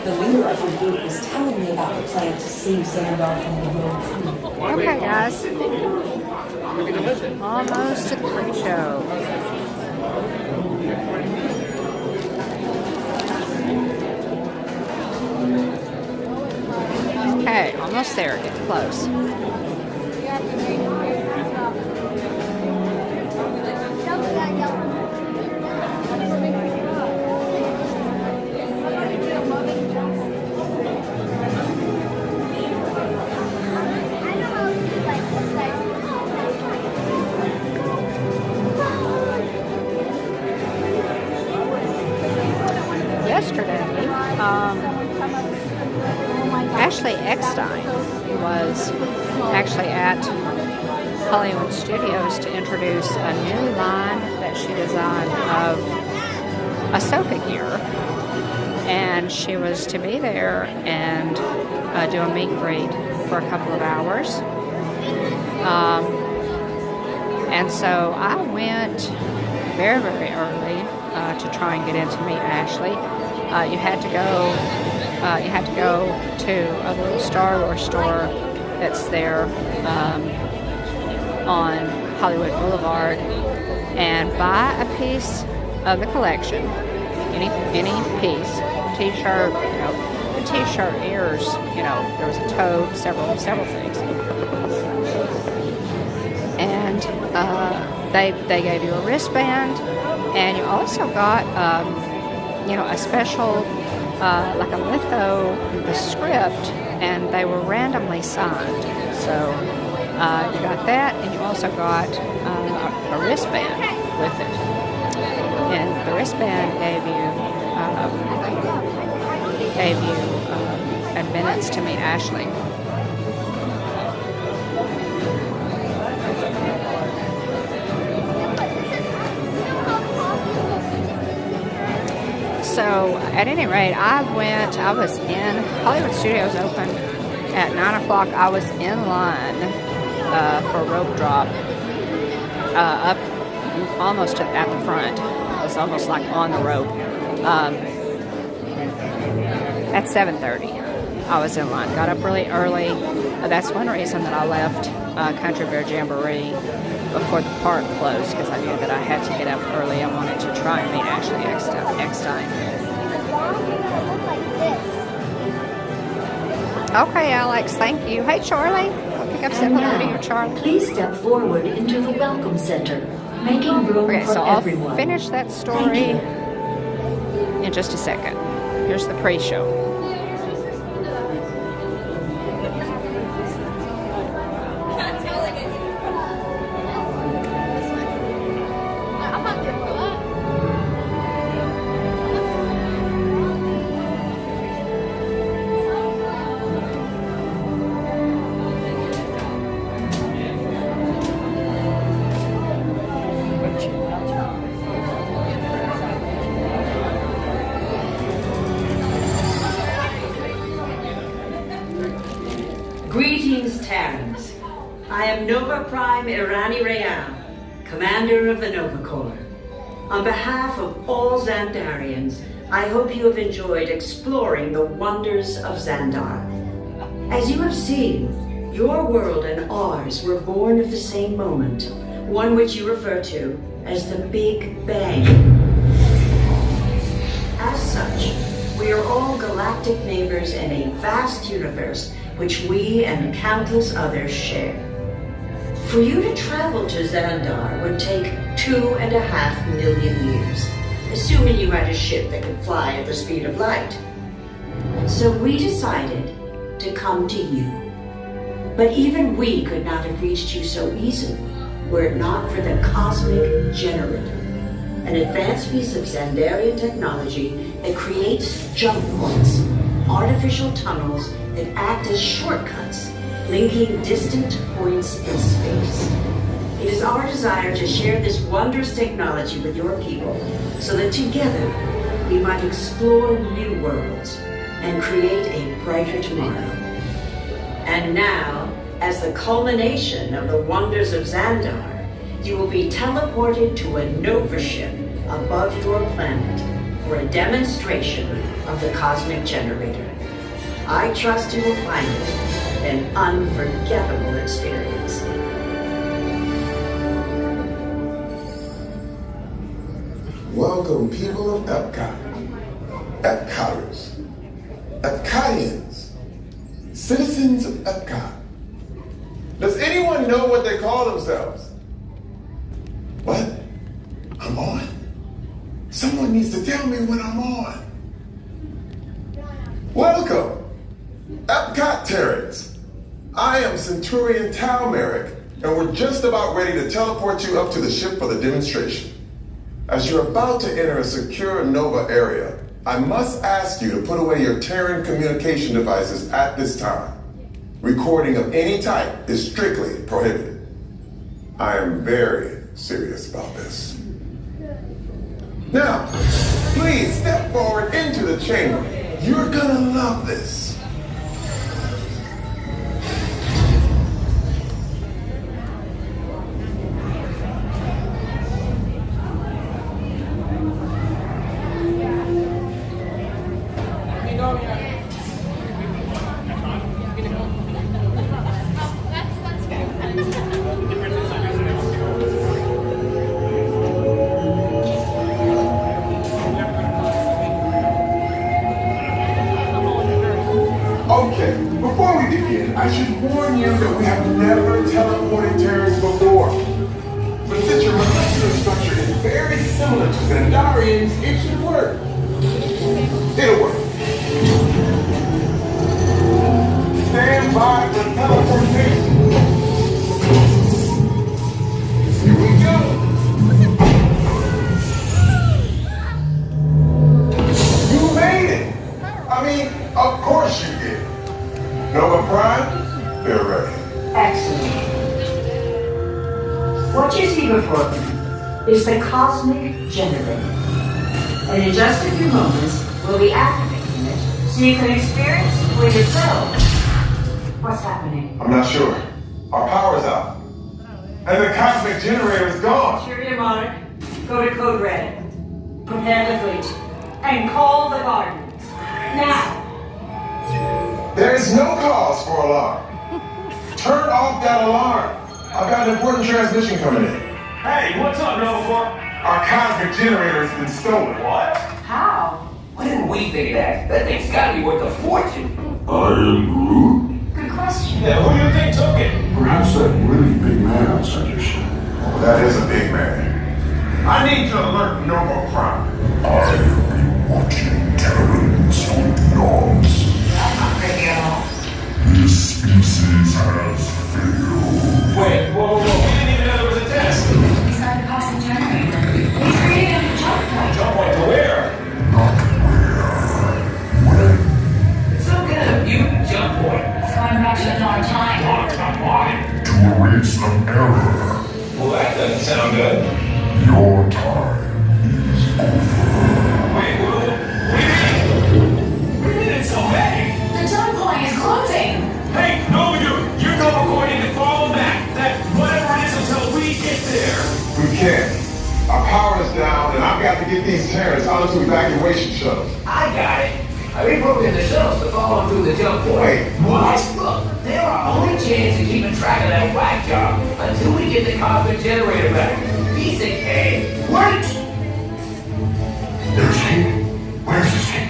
The leader of your group was telling me about the plan to save Xandar from the Rogue Kree. Okay, guys. Almost to the pre-show. Okay, almost there. Getting close. Yesterday, Eckstein was actually at Hollywood Studios to introduce a new line that she designed of Ahsoka gear. And she was to be there and do a meet and greet for a couple of hours. And so I went very, very early to try and get in to meet Ashley. You had to go to a little Star Wars store that's there on Hollywood Boulevard and buy a piece of the collection, any piece, t-shirt, a t-shirt, ears, there was a tote, several things. And they gave you a wristband, and you also got a special like a litho, the script, and they were randomly signed. So you got that, and you also got a wristband with it. And the wristband gave you admittance to meet Ashley. So at any rate, I was in Hollywood Studios opened at 9 o'clock. I was in line for rope drop up almost at the front. It was almost like on the rope. At 7:30, I was in line. Got up really early. That's one reason that I left Country Bear Jamboree before the park closed, because I knew that I had to get up early. I wanted to try and meet Ashley Eckstein. Okay, Alex, thank you. Hey, Charlie. I think I've said hello to you, Charlie. Please step forward into the Welcome Center, making room for everyone. I'll finish that story in just a second. Here's the pre-show. Greetings, Terrans. I am Nova Prime Irani Rayam, Commander of the Nova Corps. On behalf of all Xandarians, I hope you have enjoyed exploring the wonders of Xandar. As you have seen, your world and ours were born of the same moment, one which you refer to as the Big Bang. As such, we are all galactic neighbors in a vast universe which we and countless others share. For you to travel to Xandar would take 2.5 million years, assuming you had a ship that could fly at the speed of light. So we decided to come to you. But even we could not have reached you so easily were it not for the Cosmic Generator, an advanced piece of Xandarian technology that creates jump points, artificial tunnels that act as shortcuts, linking distant points in space. It is our desire to share this wondrous technology with your people so that together we might explore new worlds and create a brighter tomorrow. And now, as the culmination of the wonders of Xandar, you will be teleported to a Nova ship above your planet for a demonstration of the Cosmic Generator. I trust you will find it an unforgettable experience. Welcome, people of Epcot, Epcoters, Epcotians, citizens of Epcot. Does anyone know what they call themselves? What? I'm on? Someone needs to tell me when I'm on. Welcome, Epcot Terrans. I am Centurion Tal Merrick, and we're just about ready to teleport you up to the ship for the demonstration. As you're about to enter a secure Nova area, I must ask you to put away your Terran communication devices at this time. Recording of any type is strictly prohibited. I am very serious about this. Now, please step forward into the chamber. You're gonna love this. Okay, before we begin, I should warn you that we have never teleported terrorists before. But since your molecular structure is very similar to Zandarian's, it should work. It'll work. Stand by for teleportation. Here we go. You made it. I mean, of course you did. Nova Prime, they're ready. Excellent. What you see before you is the cosmic generator. And in just a few moments, we'll be activating it so you can experience it for yourself. What's happening? I'm not sure. Our power's out. And the cosmic generator is gone. Cheerio, Monarch. Go to Code Red. Prepare the fleet. And call the Gardens. Now! There is no cause for alarm. Turn off that alarm. I've got an important transmission coming in. Hey, what's up, Nova Corps? Our cosmic generator has been stolen. What? How? Why didn't we think of that? That thing's gotta be worth a fortune. I am Groot. Good question. Yeah, who do you think took it? Perhaps that really big man outside your ship. Oh, that is a big man. I need to alert Nova Prime. I've been watching Terrans for eons. That's not crazy at all. This species has failed. Wait, whoa, we didn't even know there was a test. He's got the cosmic generator. He's creating a jump point. Jump point to where? Not where. When? Some kind of mutant jump point. It's going back to the dawn time. Oh, come on. To erase an error. Well, that doesn't sound good. Your time is over. Wait, what do you mean? What do you mean it's so vague? The jump point is closing. Hey, no, you're Nova Corps need to fall back. That whatever it is until we get there. We can't. Our power is down, and I've got to get these Terrans onto evacuation shuttles. I got it. I reprogrammed the shuttles to follow through the jump point. Wait, what? Look, they're our only chance of keeping track of that whack job until we get the cosmic generator back. Piece of cake. What? There's he. Where's this kid?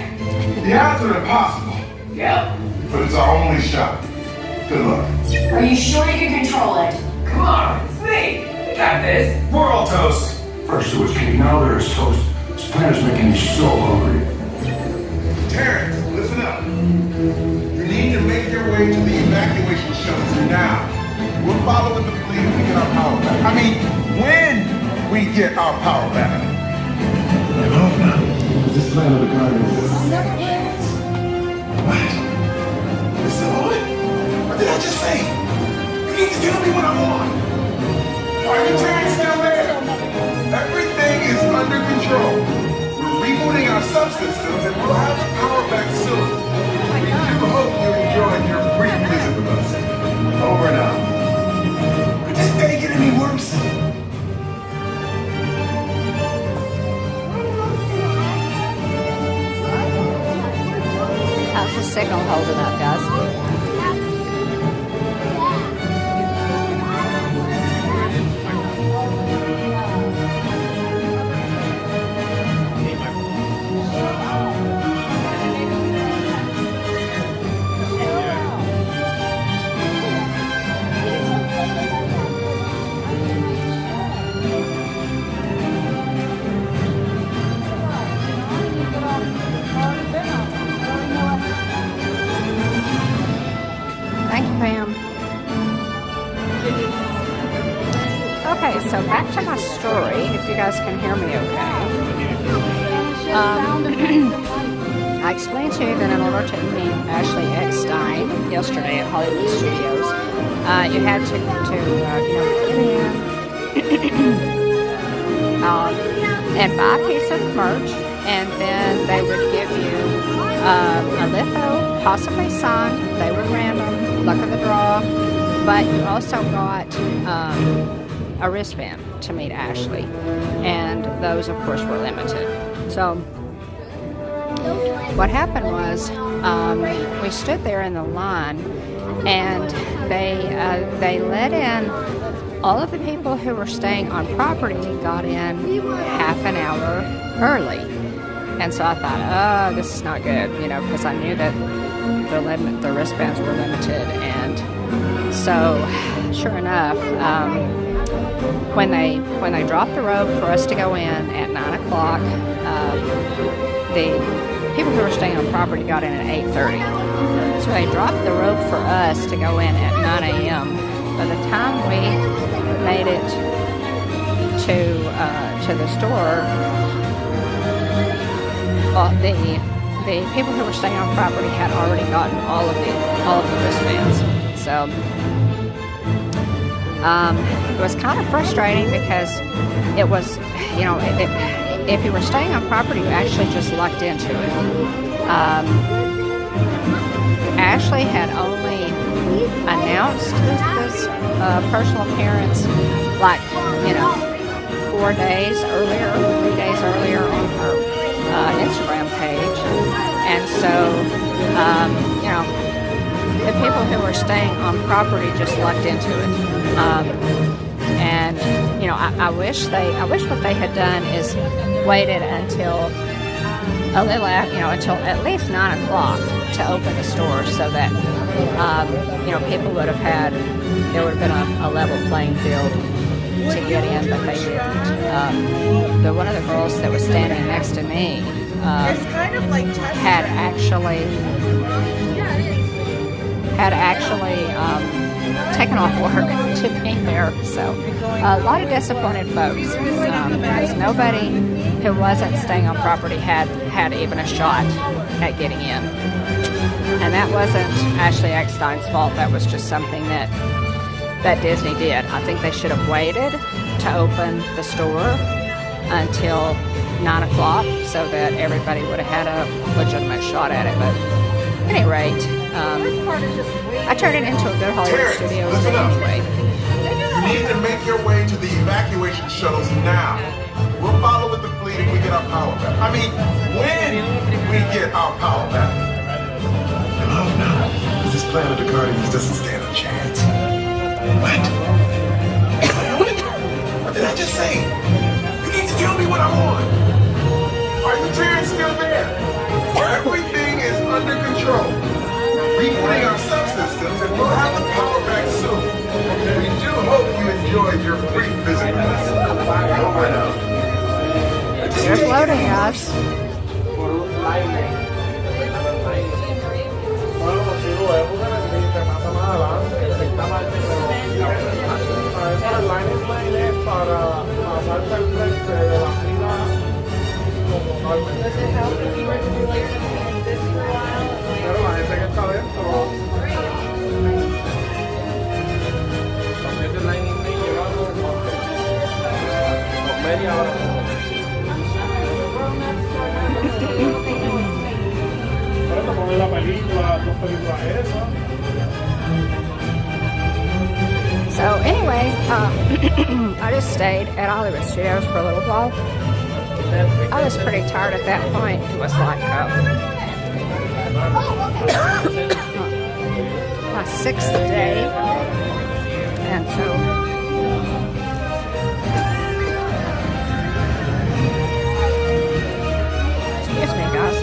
The odds are impossible, Yep. but it's our only shot. Good luck. Are you sure you can control it? Come on, it's me. We got this. We're all toast. First it was cake, now there's toast. This planet's making me so hungry. Terrans, listen up. You need to make your way to the evacuation shuttles now. We'll follow with the fleet when we get our power back. I mean, when we get our power back. This plan of the Guardians. What? Is it on? What did I just say? You need to tell me what I'm on. Are you Terrans still there? Everything is under control. We're rebooting our subsystems and we'll have the power back soon. We do hope you enjoyed your brief visit with us. Over and out. Could this day get any worse? How's the signal holding up, guys? Thank you, Pam. Okay, so back to my story, if you guys can hear me okay. I I explained to you that in order to meet Ashley Eckstein yesterday at Hollywood Studios, you had to get in and buy a piece of merch, and then they would give you a litho, possibly signed. They were random, luck of the draw, but you also got a wristband to meet Ashley, and those, of course, were limited. So what happened was we stood there in the line, and they let in all of the people who were staying on property. Got in half an hour early, and so I thought, oh, this is not good, because I knew that the wristbands were limited. And so sure enough, when they dropped the rope for us to go in at 9 o'clock, the people who were staying on property got in at 8:30. So they dropped the rope for us to go in at 9 a.m. By the time we made it to the store, the people who were staying on property had already gotten all of the wristbands. So it was kind of frustrating because it was, if you were staying on property, you actually just lucked into it. Ashley had only announced this personal appearance 4 days earlier, 3 days earlier on her Instagram page. And so, the people who were staying on property just lucked into it. And I wish what they had done is waited until until at least 9 o'clock to open the store, so that people would have had, there would have been a level playing field to get in, but they didn't. One of the girls that was standing next to me had actually taken off work to be there. So a lot of disappointed folks, because nobody who wasn't staying on property had even a shot at getting in. And that wasn't Ashley Eckstein's fault. That was just something that Disney did. I think they should have waited to open the store until 9 o'clock so that everybody would have had a legitimate shot at it. But at any rate, I turned it into a good Hollywood Studios anyway. You need to make your way to the evacuation shuttles now. We'll follow with the fleet if we get our power back. I mean, when we get our power back. No, because this plan of the Guardians doesn't stand a chance. What? What did I just say? You need to tell me what I'm on. Are you Terrence still there? Everything is under control. Rebooting our subsystems, and we'll have the power back soon. We do hope you enjoyed your brief visit with us. Over now. You're floating us. So anyway, I just stayed at Hollywood Studios for a little while. I was pretty tired at that point. It was like my 6th day, and so excuse me, guys.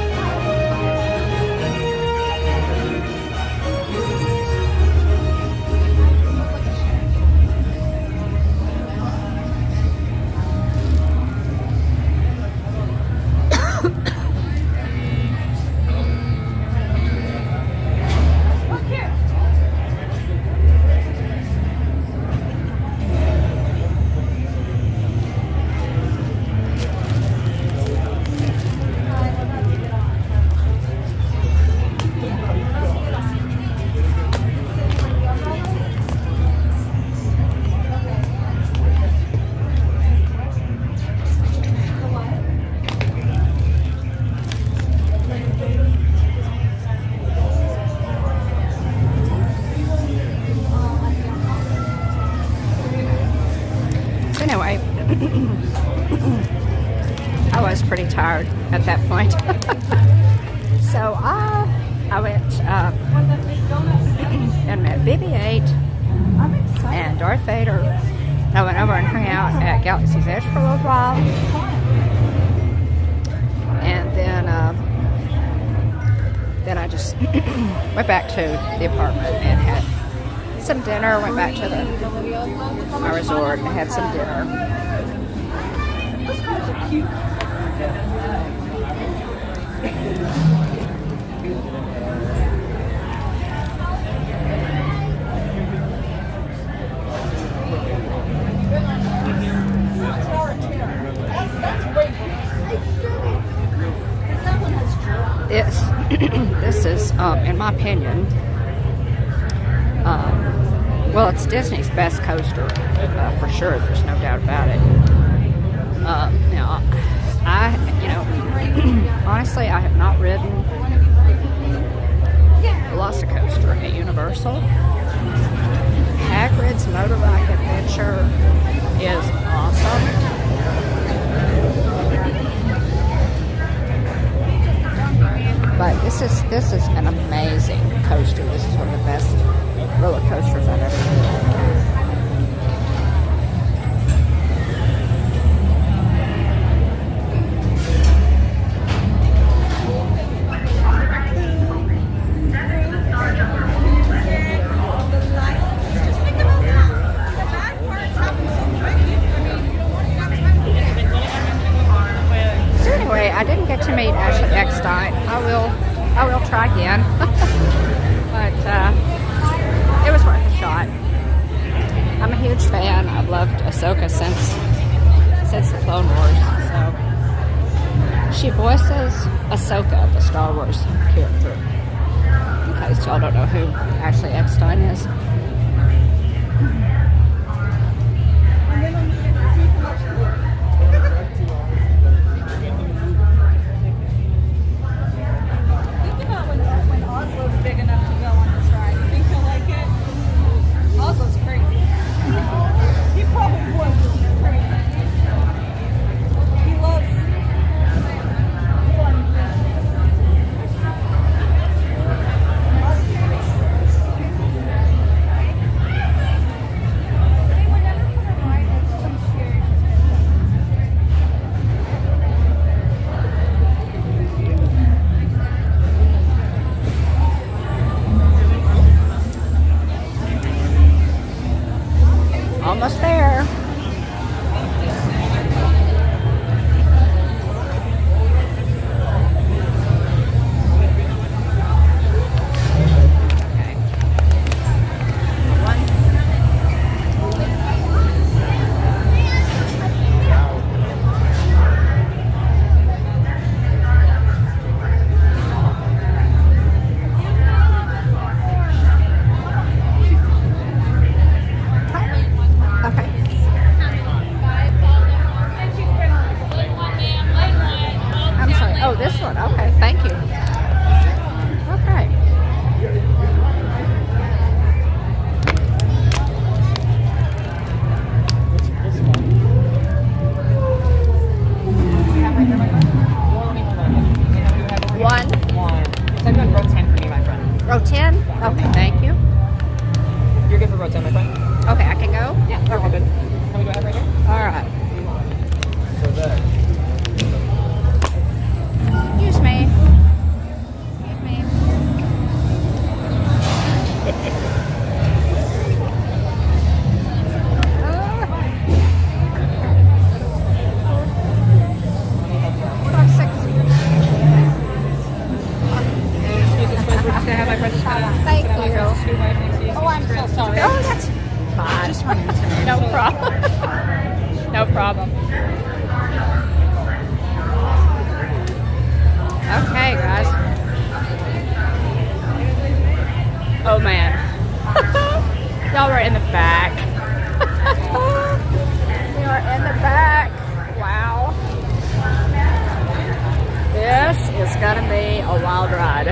I was pretty tired at that point. So I went and met BB-8 and Darth Vader. I went over and hung out at Galaxy's Edge for a little while. And then I just went back to the apartment and had some dinner. Went back to my resort and had some dinner. This is, in my opinion, well, it's Disney's best coaster, for sure. There's no doubt about it. Now, honestly, I have not ridden Velocicoaster at Universal. Hagrid's Motorbike Adventure is awesome. But this is an amazing coaster. This is one of the best roller coasters I've ever ridden. I didn't get to meet Ashley Eckstein. I will try again. But it was worth a shot. I'm a huge fan. I've loved Ahsoka since the Clone Wars. So she voices Ahsoka, the Star Wars character. In case y'all don't know who Ashley Eckstein is. Almost there. This one, okay, thank you. Okay. One. So I'm doing row 10 for me, my friend. Row 10? Okay, thank you. You're good for row 10, my friend? Okay, I can go? Yeah, we're all good. Can we go ahead right here? All right. So that. Excuse me. Excuse me. Thank you. Oh, I'm so sorry. Oh, that's fine. Just wanted to know. No problem. No problem. Okay, guys. Oh, man. Y'all are in the back. We are in the back. Wow. This is going to be a wild ride.